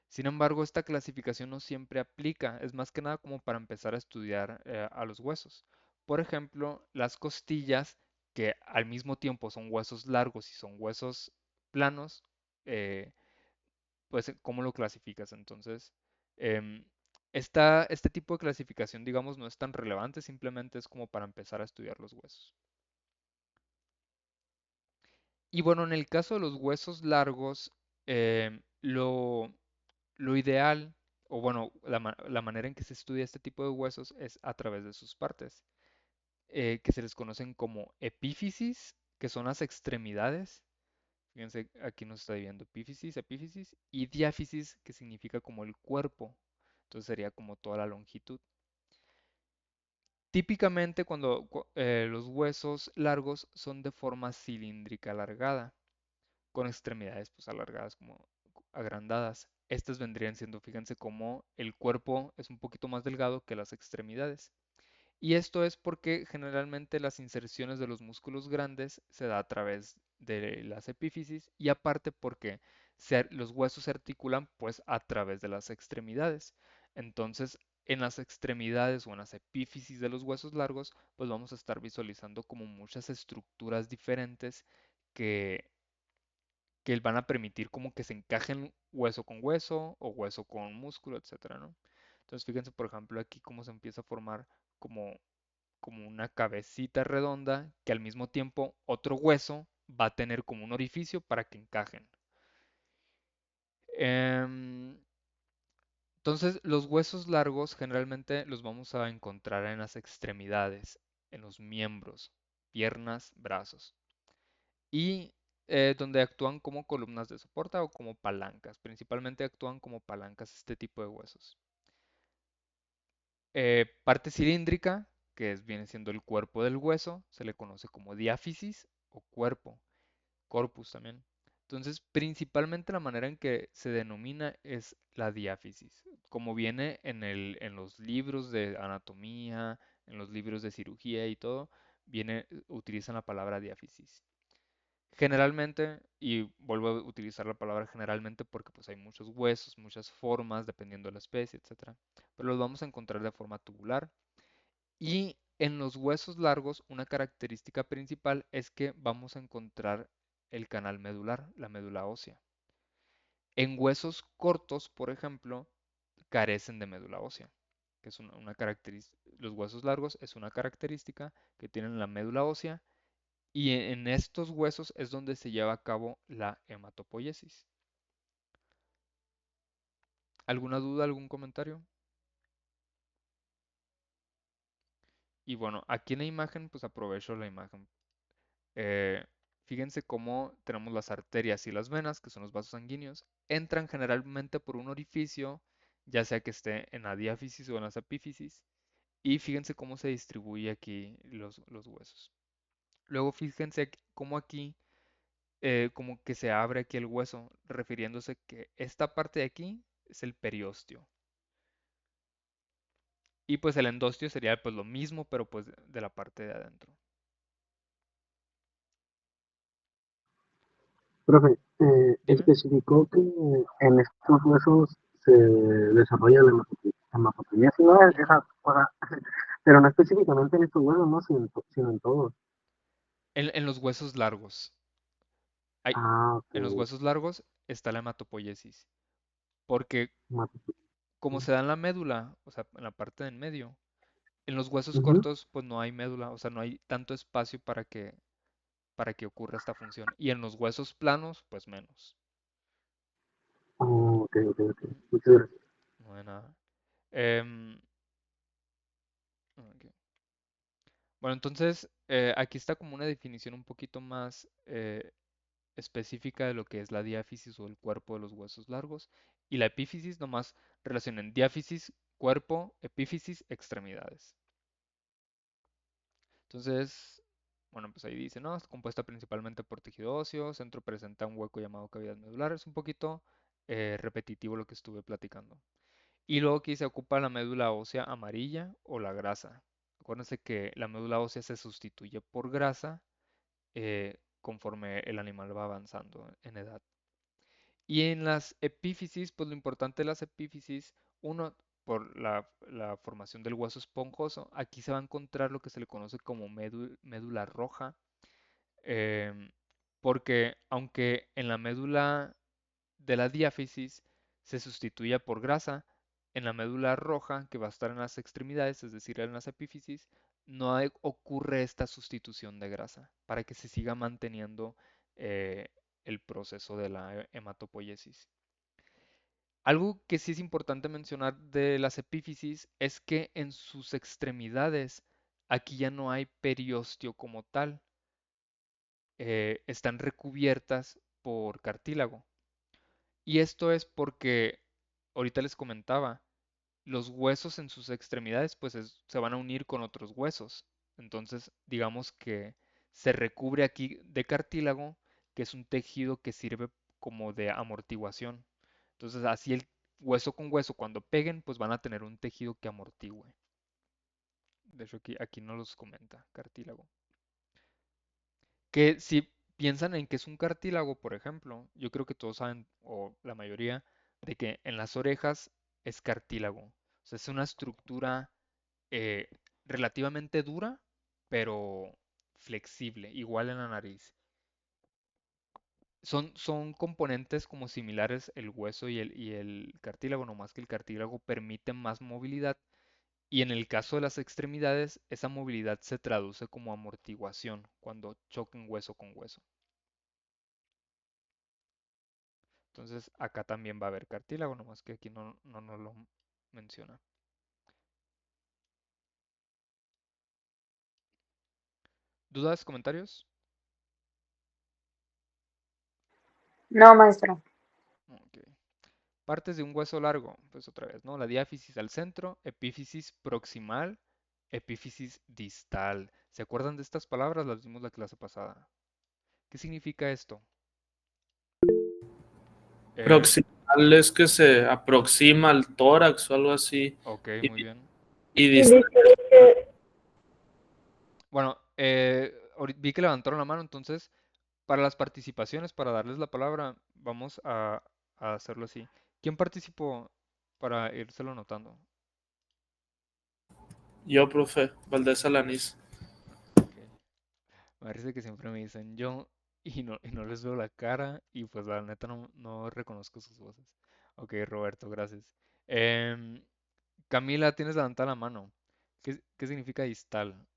Sin embargo, esta clasificación no siempre aplica, es más que nada como para empezar a estudiar a los huesos. Por ejemplo, las costillas, que al mismo tiempo son huesos largos y son huesos planos, eh, pues ¿cómo lo clasificas? Entonces, em, este tipo de clasificación, digamos, no es tan relevante, simplemente es como para empezar a estudiar los huesos. Y bueno, en el caso de los huesos largos, lo ideal, o bueno, la manera en que se estudia este tipo de huesos es a través de sus partes, que se les conocen como epífisis, que son las extremidades. Fíjense, aquí nos está viendo epífisis, epífisis, y diáfisis, que significa como el cuerpo. Entonces sería como toda la longitud. Típicamente cuando los huesos largos son de forma cilíndrica alargada, con extremidades pues alargadas como agrandadas. Estas vendrían siendo, fíjense, como el cuerpo es un poquito más delgado que las extremidades. Y esto es porque generalmente las inserciones de los músculos grandes se da a través de las epífisis y aparte porque los huesos se articulan pues a través de las extremidades. Entonces, en las extremidades o en las epífisis de los huesos largos, pues vamos a estar visualizando como muchas estructuras diferentes que que van a permitir como que se encajen hueso con hueso o hueso con músculo, etcétera, ¿no? Entonces fíjense, por ejemplo, aquí cómo se empieza a formar como, como una cabecita redonda que al mismo tiempo otro hueso va a tener como un orificio para que encajen. Em, entonces, los huesos largos generalmente los vamos a encontrar en las extremidades, en los miembros, piernas, brazos. Y donde actúan como columnas de soporte o como palancas. Principalmente actúan como palancas este tipo de huesos. Parte cilíndrica, que viene siendo el cuerpo del hueso, se le conoce como diáfisis o cuerpo, corpus también. Entonces, principalmente la manera en que se denomina es la diáfisis, como viene en los libros de anatomía, en los libros de cirugía y todo, utilizan la palabra diáfisis. Generalmente, y vuelvo a utilizar la palabra generalmente porque pues hay muchos huesos, muchas formas, dependiendo de la especie, etcétera, pero los vamos a encontrar de forma tubular. Y en los huesos largos, una característica principal es que vamos a encontrar el canal medular, la médula ósea. En huesos cortos, por ejemplo, carecen de médula ósea, que es una característica. Los huesos largos es una característica que tienen la médula ósea y en estos huesos es donde se lleva a cabo la hematopoiesis. ¿Alguna duda, algún comentario? Y bueno, aquí en la imagen, pues aprovecho la imagen. Eh, Fíjense cómo tenemos las arterias y las venas, que son los vasos sanguíneos, entran generalmente por un orificio, ya sea que esté en la diáfisis o en las epífisis, y fíjense cómo se distribuye aquí los huesos. Luego fíjense cómo aquí como que se abre aquí el hueso, refiriéndose que esta parte de aquí es el periósteo. Y pues el endostio sería pues lo mismo, pero pues de la parte de adentro. Profe, Dime. especificó que en estos huesos se desarrolla la hematopoiesis, ¿no? Ujú. Esa cosa, pero no específicamente en estos huesos, ¿no? Sino en todos. En los huesos largos. Hay, Ah, en los ok. huesos largos está la hematopoiesis. Porque Hematopoiesis. como se da en la médula, o sea, en la parte del medio, en los huesos Ujú. cortos pues no hay médula, o sea, no hay tanto espacio para que ocurra esta función. Y en los huesos planos, pues menos. Oh, ok, ok, ok. Muchas gracias. No hay nada. Em, ok. Bueno, entonces aquí está como una definición un poquito más específica de lo que es la diáfisis o el cuerpo de los huesos largos. Y la epífisis nomás relacionan diáfisis, cuerpo, epífisis, extremidades. Entonces, bueno, pues ahí dice, ¿no? Está compuesta principalmente por tejido óseo, centro presenta un hueco llamado cavidad medular. Es un poquito repetitivo lo que estuve platicando. Y luego aquí se ocupa la médula ósea amarilla o la grasa. Acuérdense que la médula ósea se sustituye por grasa conforme el animal va avanzando en edad. Y en las epífisis, pues lo importante de las epífisis, uno, por la formación del hueso esponjoso, aquí se va a encontrar lo que se le conoce como médula roja, em, porque aunque en la médula de la diáfisis se sustituya por grasa, en la médula roja, que va a estar en las extremidades, es decir, en las epífisis, no ocurre esta sustitución de grasa para que se siga manteniendo eh, el proceso de la hematopoiesis. Algo que sí es importante mencionar de las epífisis es que en sus extremidades aquí ya no hay periósteo como tal, están recubiertas por cartílago. Y esto es porque, ahorita les comentaba, los huesos en sus extremidades pues se van a unir con otros huesos. Entonces, digamos que se recubre aquí de cartílago, que es un tejido que sirve como de amortiguación. Entonces, así el hueso con hueso, cuando peguen, pues van a tener un tejido que amortigüe. De hecho, aquí no los comenta, cartílago. Que si piensan en que es un cartílago, por ejemplo, yo creo que todos saben, o la mayoría, de que en las orejas es cartílago. O sea, es una estructura eh, relativamente dura, pero flexible, igual en la nariz. Son componentes como similares el hueso y el cartílago, nomás que el cartílago permite más movilidad y en el caso de las extremidades, esa movilidad se traduce como amortiguación cuando choquen hueso con hueso. Entonces acá también va a haber cartílago, nomás que aquí no nos lo menciona. ¿Dudas, comentarios? No, maestro. Ok. Partes de un hueso largo, pues otra vez, ¿no? La diáfisis al centro, epífisis proximal, epífisis distal. ¿Se acuerdan de estas palabras? Las vimos la clase pasada. ¿Qué significa esto? Eh, Proximal es que se aproxima al tórax o algo así. ok, Y, muy bien. y Y distal. dice que Bueno, vi que levantaron la mano, entonces, para las participaciones, para darles la palabra, vamos a hacerlo así. ¿Quién participó para írselo anotando? Yo, profe, Valdés Alanís. Ok. Me parece que siempre me dicen yo y no les veo la cara y pues la neta no reconozco sus voces. Ok, Roberto, gracias. Em, Camila, tienes levantada la mano. ¿Qué significa distal?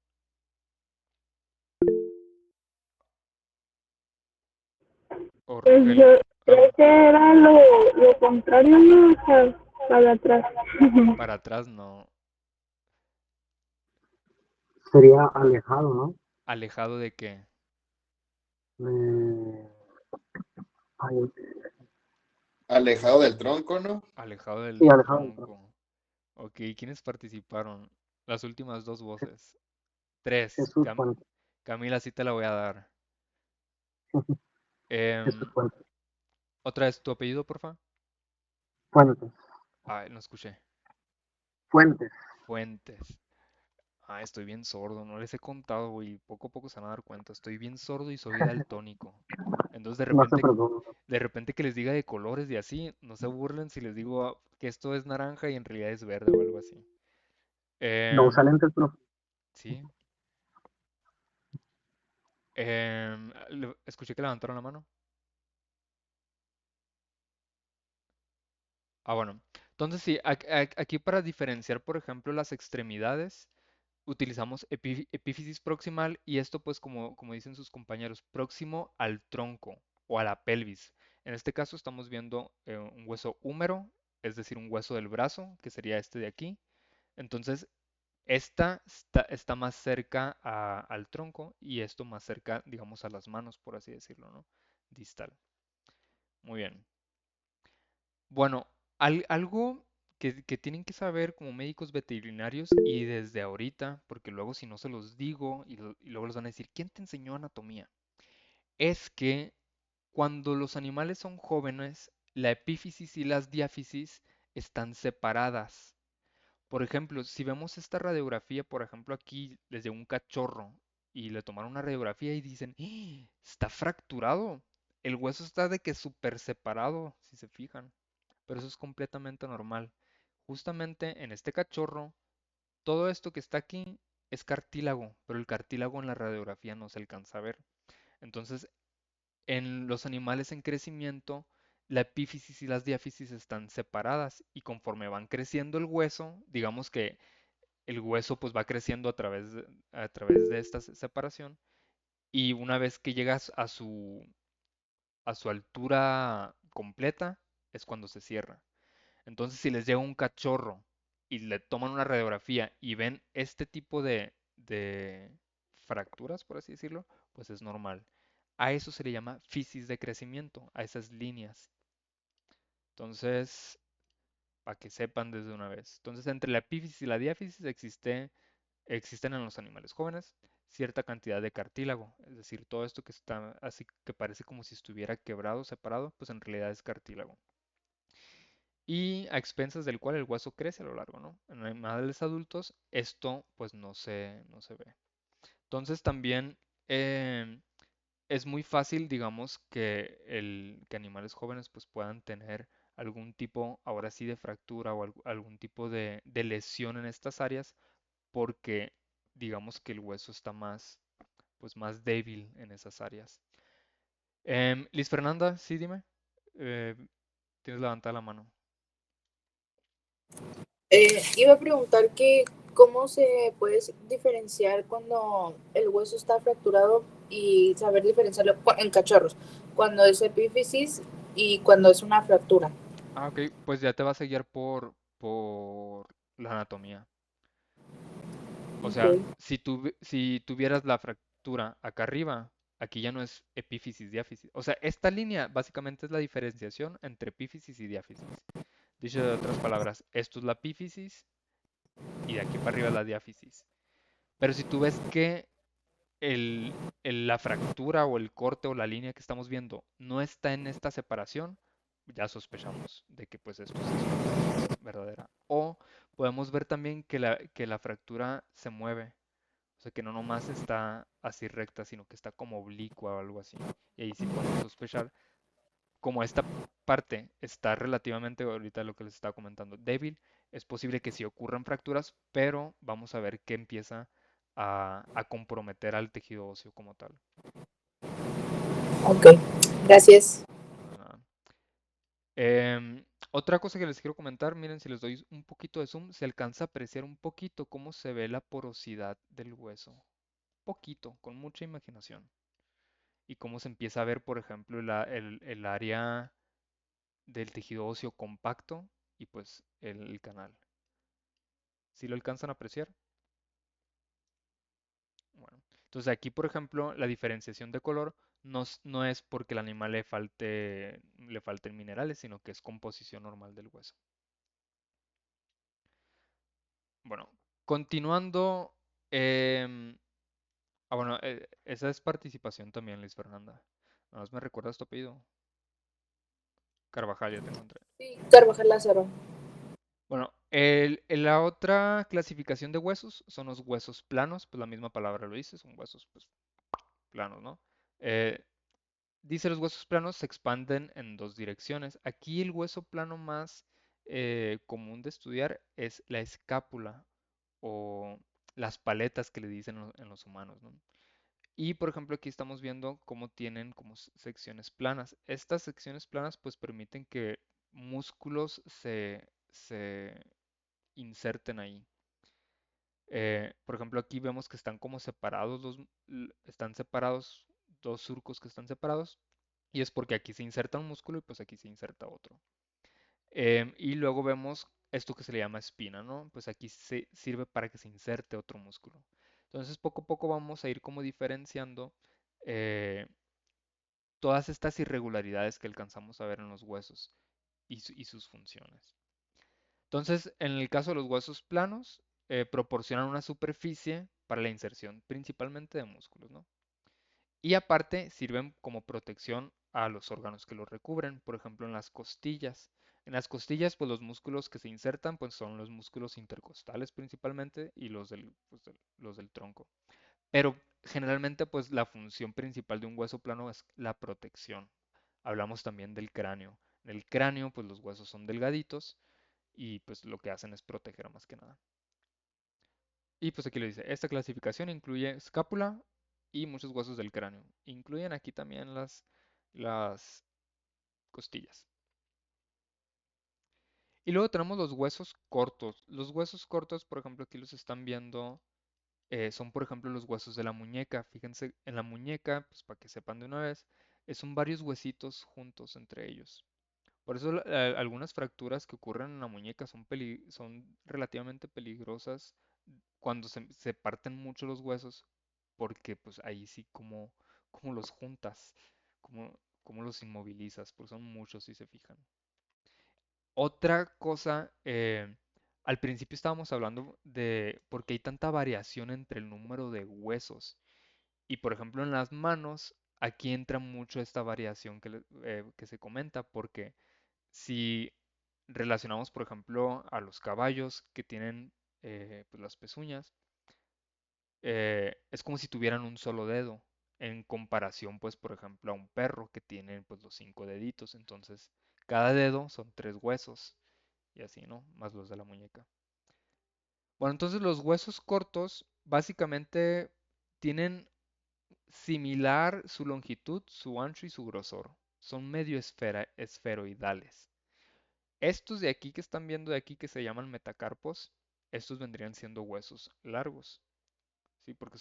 O pues Rogelio. yo creo que era lo contrario, ¿no? O sea, para atrás. Para atrás no. Sería alejado, ¿no? ¿Alejado de qué? De... Ay, Alejado del tronco, ¿no? Alejado sí, del alejado del tronco. tronco. Ok, ¿quiénes participaron? Las últimas dos voces. Tres. Jesús Puente. Camila, sí te la voy a dar. Jesús Em, Puente. Otra vez, ¿tu apellido, porfa? Fuentes. Ah, no escuché. Fuentes. Fuentes. Ah, estoy bien sordo, no les he contado, güey. Poco a poco se van a dar cuenta. Estoy bien sordo y soy daltónico. Entonces, de No se repente, preocupe. de repente que les diga de colores y así, no se burlen si les digo que esto es naranja y en realidad es verde o algo así. No usa Em, lentes, profe. sí. Escuché que levantaron la mano. Ah, bueno. Entonces sí, aquí para diferenciar, por ejemplo, las extremidades, utilizamos epífisis proximal y esto pues como dicen sus compañeros, próximo al tronco o a la pelvis. En este caso estamos viendo un hueso húmero, es decir, un hueso del brazo, que sería este de aquí. Entonces, esta está más cerca al tronco y esto más cerca, digamos, a las manos, por así decirlo, ¿no? Distal. Muy bien. Bueno, algo que tienen que saber como médicos veterinarios y desde ahorita, porque luego si no se los digo y luego les van a decir, ¿quién te enseñó anatomía? Es que cuando los animales son jóvenes, la epífisis y las diáfisis están separadas. Por ejemplo, si vemos esta radiografía, por ejemplo, aquí desde un cachorro, y le tomaron una radiografía y dicen, "¡Ah! Está fracturado. El hueso está de que súper separado, si se fijan. Pero eso es completamente normal. Justamente en este cachorro, todo esto que está aquí es cartílago, pero el cartílago en la radiografía no se alcanza a ver. Entonces, en los animales en crecimiento, la epífisis y las diáfisis están separadas y conforme van creciendo el hueso, digamos que el hueso pues va creciendo a través de esta separación y una vez que llegas a su altura completa es cuando se cierra. Entonces, si les llega un cachorro y le toman una radiografía y ven este tipo de fracturas, por así decirlo, pues es normal. A eso se le llama fisis de crecimiento, a esas líneas. Entonces, para que sepan desde una vez. Entonces, entre la epífisis y la diáfisis existen en los animales jóvenes cierta cantidad de cartílago. Es decir, todo esto que está así que parece como si estuviera quebrado, separado, pues en realidad es cartílago y a expensas del cual el hueso crece a lo largo, ¿no? En animales adultos esto pues no se ve. Entonces también es muy fácil, digamos, que animales jóvenes pues puedan tener algún tipo, ahora sí, de fractura o algún tipo de lesión en estas áreas porque digamos que el hueso está pues más débil en esas áreas. Liz Fernanda, sí, dime. Eh, Tienes levantada la mano. Iba a preguntar que cómo se puede diferenciar cuando el hueso está fracturado y saber diferenciarlo en cachorros, cuando es epífisis y cuando es una fractura. Ah, ok, pues ya te vas a guiar por la anatomía. O sea, Okay. si tuvieras la fractura acá arriba, aquí ya no es epífisis, diáfisis. O sea, esta línea básicamente es la diferenciación entre epífisis y diáfisis. Dicho de otras palabras, esto es la epífisis y de aquí para arriba es la diáfisis. Pero si tú ves que la fractura o el corte o la línea que estamos viendo no está en esta separación, ya sospechamos de que pues esto sí es una fractura verdadera. O podemos ver también que la fractura se mueve, o sea que no nomás está así recta, sino que está como oblicua o algo así. Y ahí sí podemos sospechar, como esta parte está relativamente, ahorita lo que les estaba comentando, débil, es posible que sí ocurran fracturas, pero vamos a ver que empieza a comprometer al tejido óseo como tal. Ok, gracias. No de nada. Otra cosa que les quiero comentar, miren, si les doy un poquito de zoom, se alcanza a apreciar un poquito cómo se ve la porosidad del hueso. Poquito, con mucha imaginación. Y cómo se empieza a ver, por ejemplo, el área del tejido óseo compacto y pues el canal. ¿Sí lo alcanzan a apreciar? Bueno, entonces aquí, por ejemplo, la diferenciación de color no es porque el animal le falten minerales, sino que es composición normal del hueso. Bueno, continuando. em, bueno, esa es participación también, Liz Fernanda. Nada más me recuerdas tu apellido. Carvajal, ya te encontré. Sí, Carvajal Lázaro. Bueno, la otra clasificación de huesos son los huesos planos, pues la misma palabra lo dice, son huesos pues, planos, ¿no? Eh, Dice los huesos planos se expanden en dos direcciones. Aquí el hueso plano más común de estudiar es la escápula o las paletas que le dicen en los humanos, ¿no? Y por ejemplo aquí estamos viendo cómo tienen como secciones planas. Estas secciones planas pues permiten que músculos se inserten ahí. Por ejemplo aquí vemos que están como separados están separados dos surcos que están separados y es porque aquí se inserta un músculo y pues aquí se inserta otro. Y luego vemos esto que se le llama espina, ¿no? Pues aquí se sirve para que se inserte otro músculo. Entonces poco a poco vamos a ir como diferenciando eh, todas estas irregularidades que alcanzamos a ver en los huesos y sus funciones. Entonces, en el caso de los huesos planos, proporcionan una superficie para la inserción principalmente de músculos, ¿no? Y aparte sirven como protección a los órganos que los recubren, por ejemplo en las costillas. En las costillas, pues los músculos que se insertan, pues son los músculos intercostales principalmente y los del tronco. Pero generalmente pues la función principal de un hueso plano es la protección. Hablamos también del cráneo. En el cráneo pues los huesos son delgaditos y pues lo que hacen es proteger más que nada. Y pues aquí le dice, esta clasificación incluye escápula y muchos huesos del cráneo. Incluyen aquí también las costillas. Y luego tenemos los huesos cortos. Los huesos cortos, por ejemplo, aquí los están viendo, son por ejemplo los huesos de la muñeca. Fíjense en la muñeca, pues para que sepan de una vez, son varios huesitos juntos entre ellos. Por eso algunas fracturas que ocurren en la muñeca son relativamente peligrosas cuando se parten mucho los huesos, porque pues ahí sí como los juntas, como los inmovilizas, porque son muchos si se fijan. Otra cosa, al principio estábamos hablando de por qué hay tanta variación entre el número de huesos. Y por ejemplo en las manos, aquí entra mucho esta variación que se comenta, porque si relacionamos, por ejemplo, a los caballos que tienen pues, las pezuñas, es como si tuvieran un solo dedo, en comparación, pues, por ejemplo, a un perro que tiene pues los 5 deditos. Entonces, cada dedo son 3 huesos y así, ¿no? Más los de la muñeca. Bueno, entonces los huesos cortos básicamente tienen similar su longitud, su ancho y su grosor. Son medio esferoidales. Estos de aquí que están viendo de aquí que se llaman metacarpos, estos vendrían siendo huesos largos, ¿sí? Porque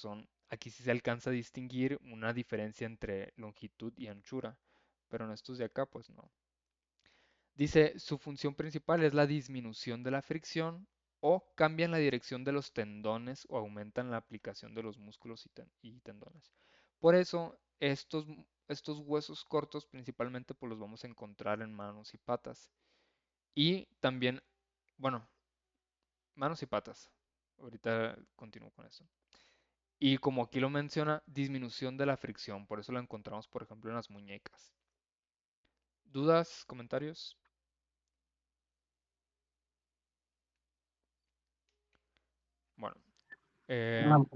aquí sí se alcanza a distinguir una diferencia entre longitud y anchura, pero en estos de acá pues no. Dice, su función principal es la disminución de la fricción o cambian la dirección de los tendones o aumentan la aplicación de los músculos y tendones. Por eso, estos huesos cortos principalmente pues los vamos a encontrar en manos y patas. Y también, bueno, manos y patas. Ahorita continúo con eso. Y como aquí lo menciona, disminución de la fricción. Por eso lo encontramos, por ejemplo, en las muñecas. ¿Dudas? ¿Comentarios? Bueno. eh, No,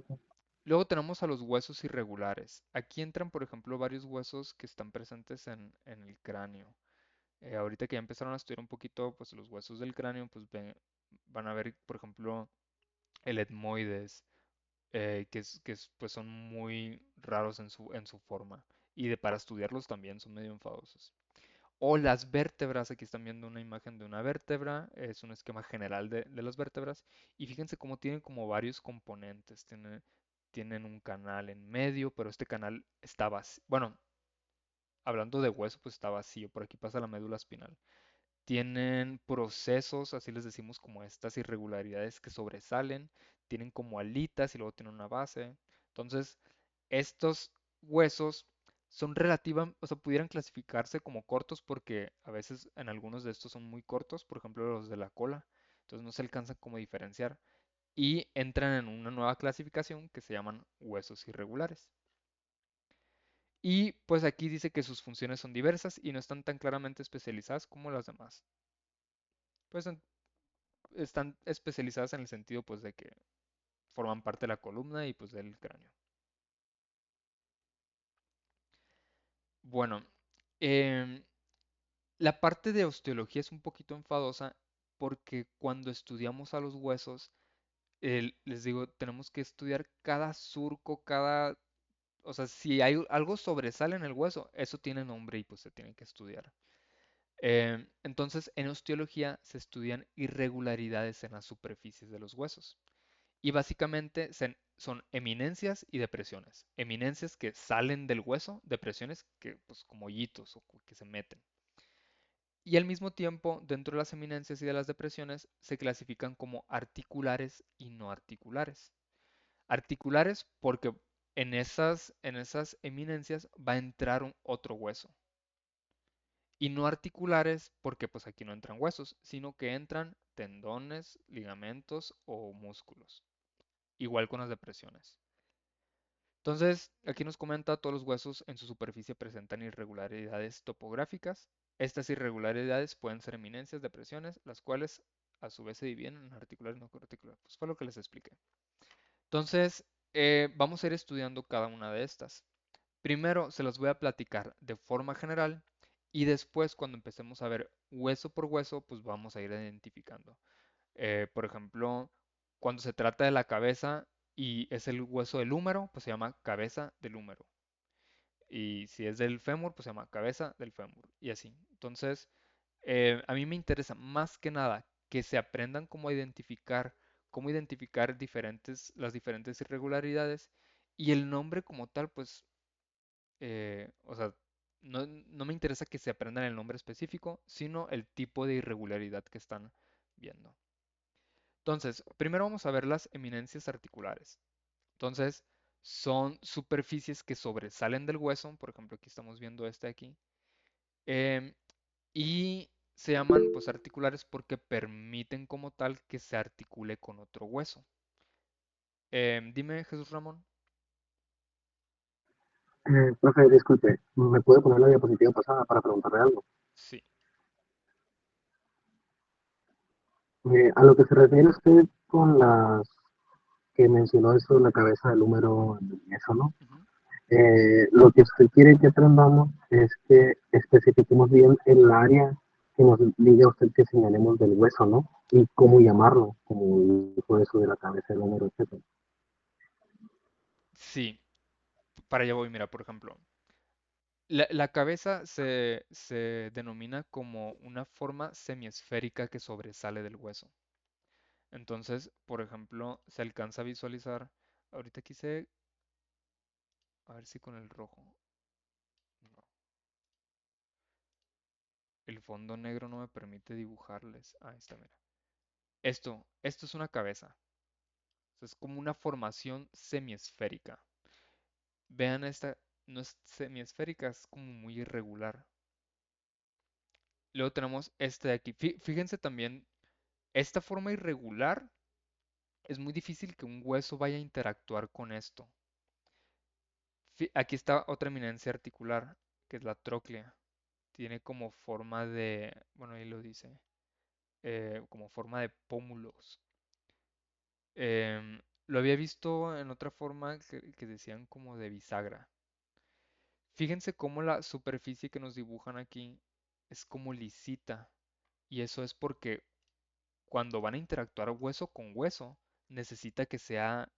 Luego tenemos a los huesos irregulares. Aquí entran, por ejemplo, varios huesos que están presentes en el cráneo. Ahorita que ya empezaron a estudiar un poquito, pues los huesos del cráneo, pues van a ver, por ejemplo, el etmoides, pues son muy raros en su forma. Y para estudiarlos también son medio enfadosos. O las vértebras, aquí están viendo una imagen de una vértebra, es un esquema general de las vértebras. Y fíjense cómo tienen como varios componentes. Tienen un canal en medio, pero este canal está vacío. Bueno, hablando de hueso, pues está vacío. Por aquí pasa la médula espinal. Tienen procesos, así les decimos, como estas irregularidades que sobresalen. Tienen como alitas y luego tienen una base. Entonces, estos huesos son o sea, pudieran clasificarse como cortos porque a veces en algunos de estos son muy cortos, por ejemplo los de la cola. Entonces no se alcanzan como diferenciar y entran en una nueva clasificación que se llaman huesos irregulares. Y pues aquí dice que sus funciones son diversas y no están tan claramente especializadas como las demás. Pues están especializadas en el sentido pues de que forman parte de la columna y pues del cráneo. Bueno, em, la parte de osteología es un poquito enfadosa porque cuando estudiamos a los huesos, les digo, tenemos que estudiar cada surco, o sea, si hay algo sobresale en el hueso, eso tiene nombre y pues se tiene que estudiar. Entonces, en osteología se estudian irregularidades en las superficies de los huesos. Y básicamente son eminencias y depresiones. Eminencias que salen del hueso, depresiones que, pues, como hoyitos o que se meten. Y al mismo tiempo, dentro de las eminencias y de las depresiones, se clasifican como articulares y no articulares. Articulares porque en esas eminencias va a entrar otro hueso. Y no articulares porque pues aquí no entran huesos, sino que entran tendones, ligamentos o músculos. Igual con las depresiones. Entonces, aquí nos comenta, todos los huesos en su superficie presentan irregularidades topográficas. Estas irregularidades pueden ser eminencias, depresiones, las cuales a su vez se dividen en articulares y no articulares. Pues fue lo que les expliqué. Entonces, vamos a ir estudiando cada una de estas. Primero se las voy a platicar de forma general y después cuando empecemos a ver hueso por hueso, pues vamos a ir identificando. Por ejemplo, cuando se trata de la cabeza y es el hueso del húmero, pues se llama cabeza del húmero. Y si es del fémur, pues se llama cabeza del fémur. Y así. Entonces, a mí me interesa más que nada que se aprendan cómo identificar las diferentes irregularidades y el nombre como tal, pues, o sea, no me interesa que se aprendan el nombre específico, sino el tipo de irregularidad que están viendo. Entonces, primero vamos a ver las eminencias articulares. Entonces, son superficies que sobresalen del hueso, por ejemplo, aquí estamos viendo este aquí, em, y se llaman pues articulares porque permiten como tal que se articule con otro hueso. Dime, Jesús Ramón. Profe, disculpe, ¿me puede poner la diapositiva pasada para preguntarle algo? Sí. A lo que se refiere usted con las que mencionó eso de la cabeza del número, eso, ¿no? Ujú. Lo que usted quiere que aprendamos es que especifiquemos bien el área que nos diga usted que señalemos del hueso, ¿no? Y cómo llamarlo, como dijo eso de la cabeza del número, etcétera. Sí, para allá voy, mira, por ejemplo. La cabeza se denomina como una forma semiesférica que sobresale del hueso. Entonces, por ejemplo, se alcanza a visualizar, ahorita quise, a ver si con el rojo, no, el fondo negro no me permite dibujarles. Ahí está, mira. Esto es una cabeza. Es como una formación semiesférica. Vean esta, no es semiesférica, es como muy irregular. Luego tenemos este de aquí. Fíjense también, esta forma irregular es muy difícil que un hueso vaya a interactuar con esto. Aquí está otra eminencia articular, que es la tróclea. Tiene como forma de, bueno, ahí lo dice, como forma de pómulos. Lo había visto en otra forma que decían como de bisagra. Fíjense cómo la superficie que nos dibujan aquí es como lisita. Y eso es porque cuando van a interactuar hueso con hueso, necesita que sea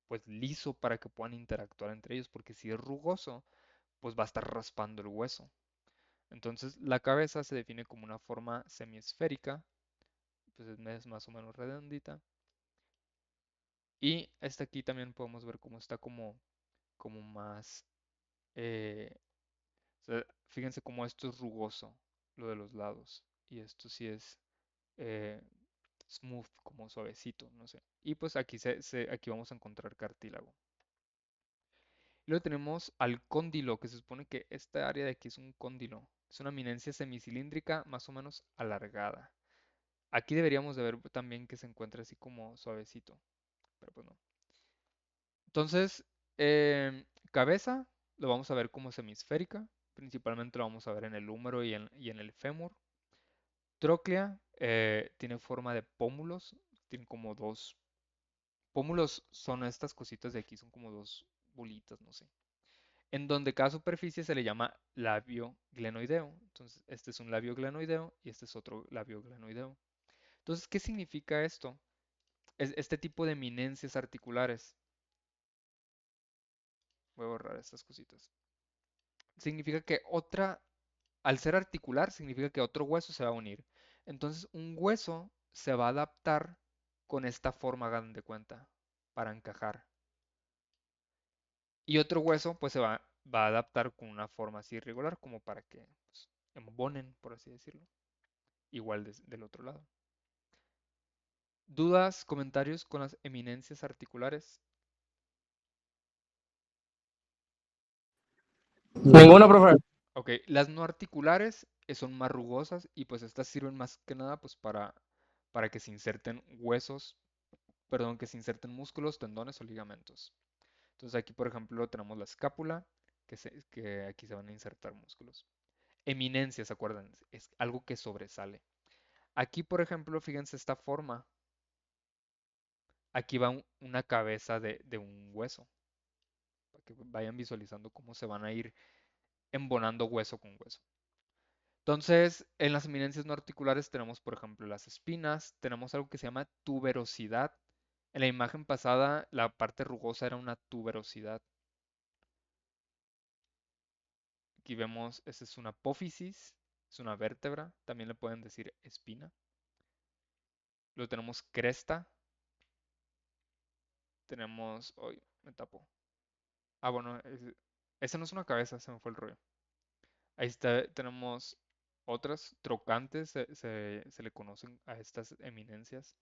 pues liso para que puedan interactuar entre ellos, porque si es rugoso, pues va a estar raspando el hueso. Entonces la cabeza se define como una forma semiesférica, pues es más o menos redondita. Y esta aquí también podemos ver cómo está como más... eh, o sea, fíjense cómo esto es rugoso, lo de los lados. Y esto sí es eh, smooth, como suavecito, no sé. Y pues aquí, aquí vamos a encontrar cartílago. Luego tenemos al cóndilo, que se supone que esta área de aquí es un cóndilo. Es una eminencia semicilíndrica más o menos alargada. Aquí deberíamos de ver también que se encuentra así como suavecito, pero pues no. Entonces, cabeza lo vamos a ver como semisférica. Principalmente lo vamos a ver en el húmero y en el fémur. Tróclea tiene forma de pómulos. Tiene como dos. Pómulos son estas cositas de aquí, son como dos bolitas, no sé. En donde cada superficie se le llama labio glenoideo. Entonces, este es un labio glenoideo y este es otro labio glenoideo. Entonces, ¿qué significa esto? Este tipo de eminencias articulares. Voy a borrar estas cositas. Significa que al ser articular, significa que otro hueso se va a unir. Entonces, un hueso se va a adaptar con esta forma, hagan de cuenta, para encajar. Y otro hueso, pues va a adaptar con una forma así irregular, como para que pues, embonen, por así decirlo. Igual del otro lado. ¿Dudas, comentarios con las eminencias articulares? Ninguno, profe. Ok, las no articulares son más rugosas y pues estas sirven más que nada pues para que se inserten huesos, perdón, que se inserten músculos, tendones o ligamentos. Entonces aquí por ejemplo tenemos la escápula, que aquí se van a insertar músculos. Eminencias, acuérdense, es algo que sobresale. Aquí por ejemplo, fíjense esta forma. aquí va una cabeza de un hueso, para que vayan visualizando cómo se van a ir embonando hueso con hueso. Entonces, en las eminencias no articulares tenemos, por ejemplo, las espinas, tenemos algo que se llama tuberosidad. En la imagen pasada, la parte rugosa era una tuberosidad. Aquí vemos, esta es una apófisis, es una vértebra, también le pueden decir espina. Luego tenemos cresta, tenemos, hoy me tapo. Ah, bueno, esa no es una cabeza, se me fue el rollo. Ahí está, tenemos otras trocantes, se le conocen a estas eminencias.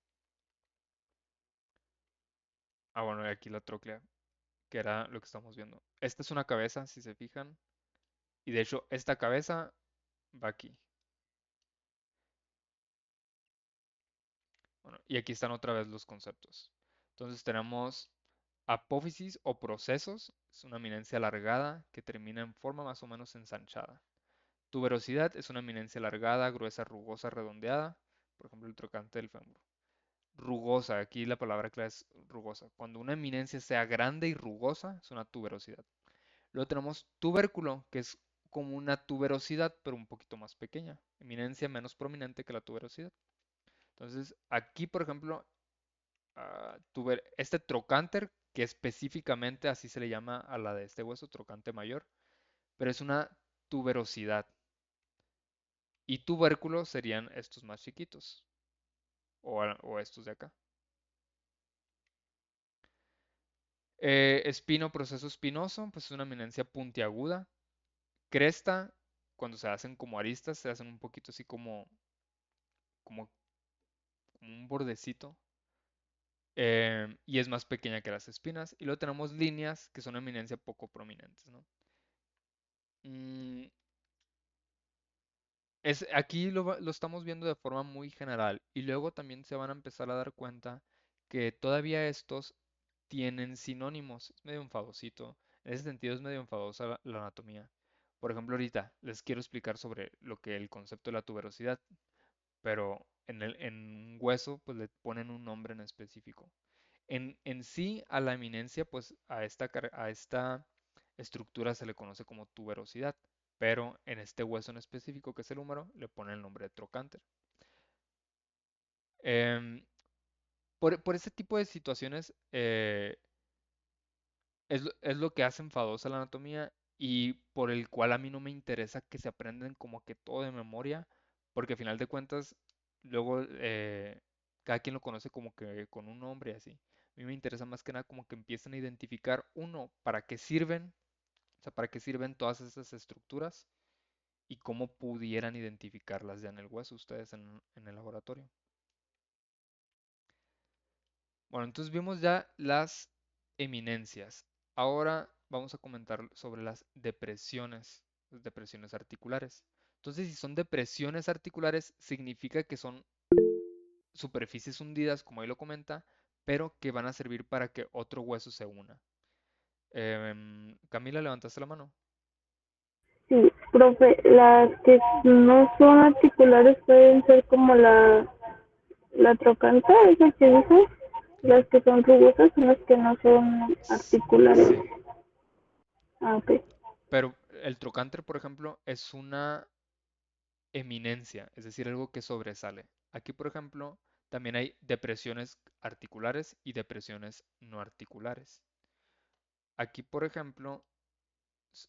Ah, bueno, y aquí la tróclea, que era lo que estamos viendo. Esta es una cabeza, si se fijan, y de hecho esta cabeza va aquí. Bueno, y aquí están otra vez los conceptos. Entonces tenemos apófisis o procesos, es una eminencia alargada que termina en forma más o menos ensanchada. Tuberosidad es una eminencia alargada, gruesa, rugosa, redondeada, por ejemplo el trocante del fémur. Rugosa, aquí la palabra clave es rugosa. Cuando una eminencia sea grande y rugosa, es una tuberosidad. Luego tenemos tubérculo, que es como una tuberosidad, pero un poquito más pequeña. Eminencia menos prominente que la tuberosidad. Entonces, aquí, por ejemplo, este trocánter, que específicamente así se le llama a la de este hueso, trocante mayor, pero es una tuberosidad. Y tubérculo serían estos más chiquitos, o estos de acá. Espino, proceso espinoso, pues es una eminencia puntiaguda. Cresta, cuando se hacen como aristas, se hacen un poquito así como, como un bordecito. Y es más pequeña que las espinas. Y luego tenemos líneas, que son eminencia poco prominentes, ¿no? Mm, aquí lo estamos viendo de forma muy general. Y luego también se van a empezar a dar cuenta que todavía estos tienen sinónimos. Es medio enfadosito. En ese sentido es medio enfadosa la anatomía. Por ejemplo, ahorita les quiero explicar sobre lo que el concepto de la tuberosidad, pero en un hueso pues le ponen un nombre en específico. En sí, a la eminencia, pues a esta estructura se le conoce como tuberosidad, pero en este hueso en específico, que es el húmero, le ponen el nombre de trocánter. Em, por ese tipo de situaciones es lo que hace enfadosa la anatomía y por el cual a mí no me interesa que se aprenden como que todo de memoria, porque al final de cuentas, luego cada quien lo conoce como que con un nombre y así. A mí me interesa más que nada como que empiecen a identificar, uno, para qué sirven, o sea, para qué sirven todas esas estructuras y cómo pudieran identificarlas ya en el hueso ustedes en el laboratorio. Bueno, entonces vimos ya las eminencias. Ahora vamos a comentar sobre las depresiones articulares. Entonces, si son depresiones articulares, significa que son superficies hundidas, como ahí lo comenta, pero que van a servir para que otro hueso se una. Camila, levantaste la mano. Sí, profe, las que no son articulares pueden ser como la trocanta, esa que dice, las que son rugosas son las que no son articulares. Sí, Ah, ok. pero el trocánter, por ejemplo, es una eminencia, es decir, algo que sobresale. Aquí, por ejemplo, también hay depresiones articulares y depresiones no articulares. Aquí, por ejemplo,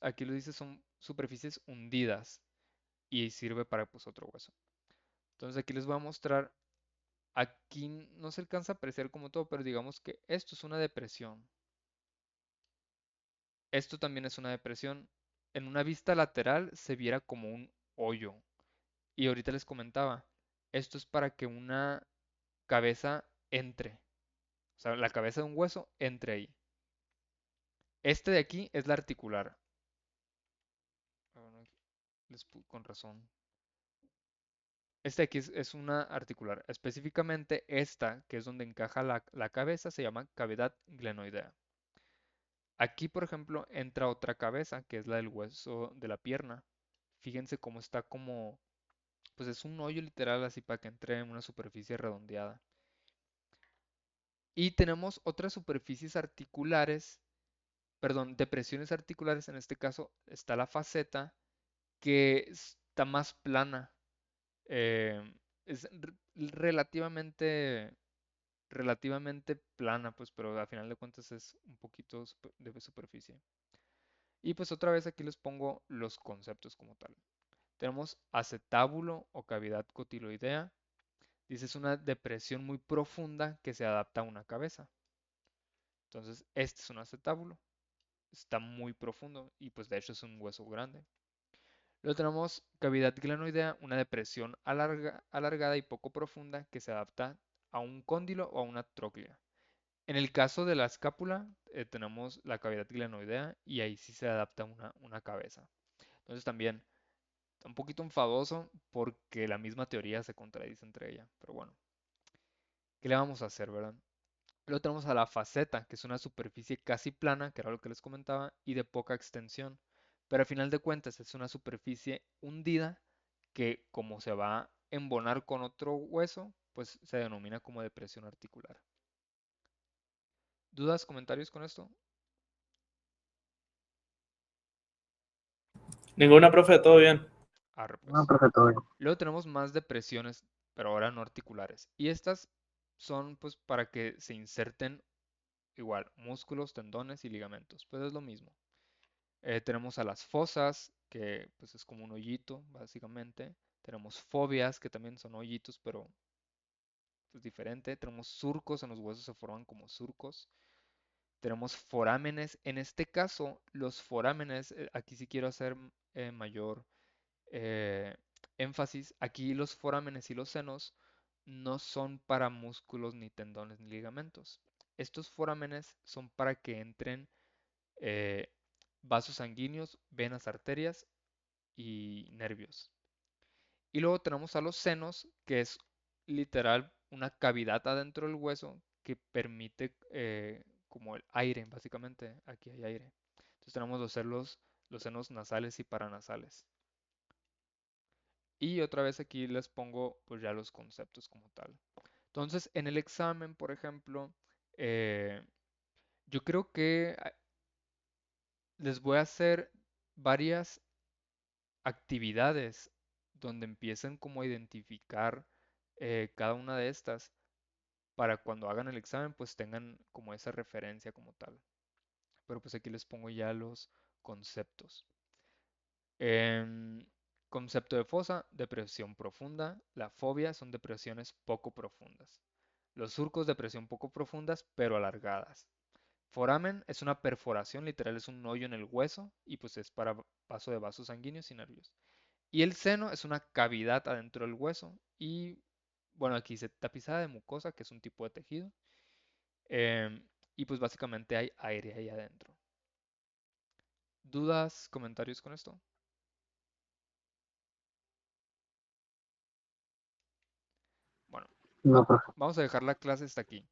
aquí lo dice son superficies hundidas y sirve para pues otro hueso. Entonces aquí les voy a mostrar, aquí no se alcanza a apreciar como todo, pero digamos que esto es una depresión. Esto también es una depresión. En una vista lateral se viera como un hoyo. Y ahorita les comentaba, esto es para que una cabeza entre. O sea, la cabeza de un hueso entre ahí. Este de aquí es la articular. Ah, bueno, con razón. Este de aquí es una articular. Específicamente esta, que es donde encaja la cabeza, se llama cavidad glenoidea. Aquí, por ejemplo, entra otra cabeza, que es la del hueso de la pierna. Fíjense cómo está como, pues es un hoyo literal así para que entre en una superficie redondeada. Y tenemos otras superficies articulares, perdón, depresiones articulares. En este caso está la faceta que está más plana. eh, es relativamente plana, pues, pero a final de cuentas es un poquito de superficie. Y pues otra vez aquí les pongo los conceptos como tal. Tenemos acetábulo o cavidad cotiloidea. Dice es una depresión muy profunda que se adapta a una cabeza. Entonces, este es un acetábulo. Está muy profundo y pues de hecho es un hueso grande. Luego tenemos cavidad glenoidea, una depresión alargada y poco profunda que se adapta a un cóndilo o a una tróclea. En el caso de la escápula, tenemos la cavidad glenoidea y ahí sí se adapta a una cabeza. Entonces también un poquito enfadoso porque la misma teoría se contradice entre ella. Pero bueno, ¿qué le vamos a hacer, verdad? Luego tenemos a la faceta, que es una superficie casi plana, que era lo que les comentaba, y de poca extensión. Pero al final de cuentas es una superficie hundida que como se va a embonar con otro hueso, pues se denomina como depresión articular. ¿Dudas, comentarios con esto? Ninguna, profe, todo bien. Arre, No, pues. profe, todo bien. Luego tenemos más depresiones, pero ahora no articulares. Y estas son pues para que se inserten igual músculos, tendones y ligamentos. Pues es lo mismo. Tenemos a las fosas, que pues es como un hoyito, básicamente. Tenemos fobias, que también son hoyitos, pero es diferente. Tenemos surcos, en los huesos se forman como surcos. Tenemos forámenes. En este caso, los forámenes, aquí sí quiero hacer mayor eh, énfasis. Aquí los forámenes y los senos no son para músculos, ni tendones, ni ligamentos. Estos forámenes son para que entren eh, vasos sanguíneos, venas, arterias y nervios. Y luego tenemos a los senos, que es literal una cavidad adentro del hueso que permite como el aire, básicamente. Aquí hay aire. Entonces tenemos los senos nasales y paranasales. Y otra vez aquí les pongo pues ya los conceptos como tal. Entonces en el examen, por ejemplo, eh, yo creo que les voy a hacer varias actividades donde empiecen como a identificar cada una de estas para cuando hagan el examen pues tengan como esa referencia como tal. Pero pues aquí les pongo ya los conceptos. Em, Concepto de fosa, depresión profunda. La fobia son depresiones poco profundas. Los surcos, depresión poco profundas pero alargadas. Foramen es una perforación, literal es un hoyo en el hueso y pues es para paso de vasos sanguíneos y nervios. Y el seno es una cavidad adentro del hueso y bueno, aquí dice tapizada de mucosa, que es un tipo de tejido. em, y pues básicamente hay aire ahí adentro. ¿Dudas, comentarios con esto? Bueno, No, profe. vamos a dejar la clase hasta aquí.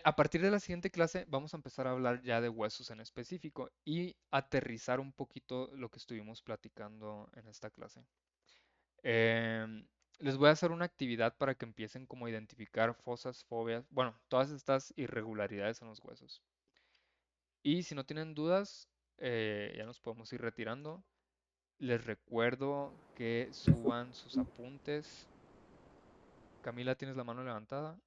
A partir de la siguiente clase vamos a empezar a hablar ya de huesos en específico y aterrizar un poquito lo que estuvimos platicando en esta clase. Em, Les voy a hacer una actividad para que empiecen como a identificar fosas, fobias, bueno, todas estas irregularidades en los huesos. Y si no tienen dudas, ya nos podemos ir retirando. Les recuerdo que suban sus apuntes. Camila, ¿tienes la mano levantada?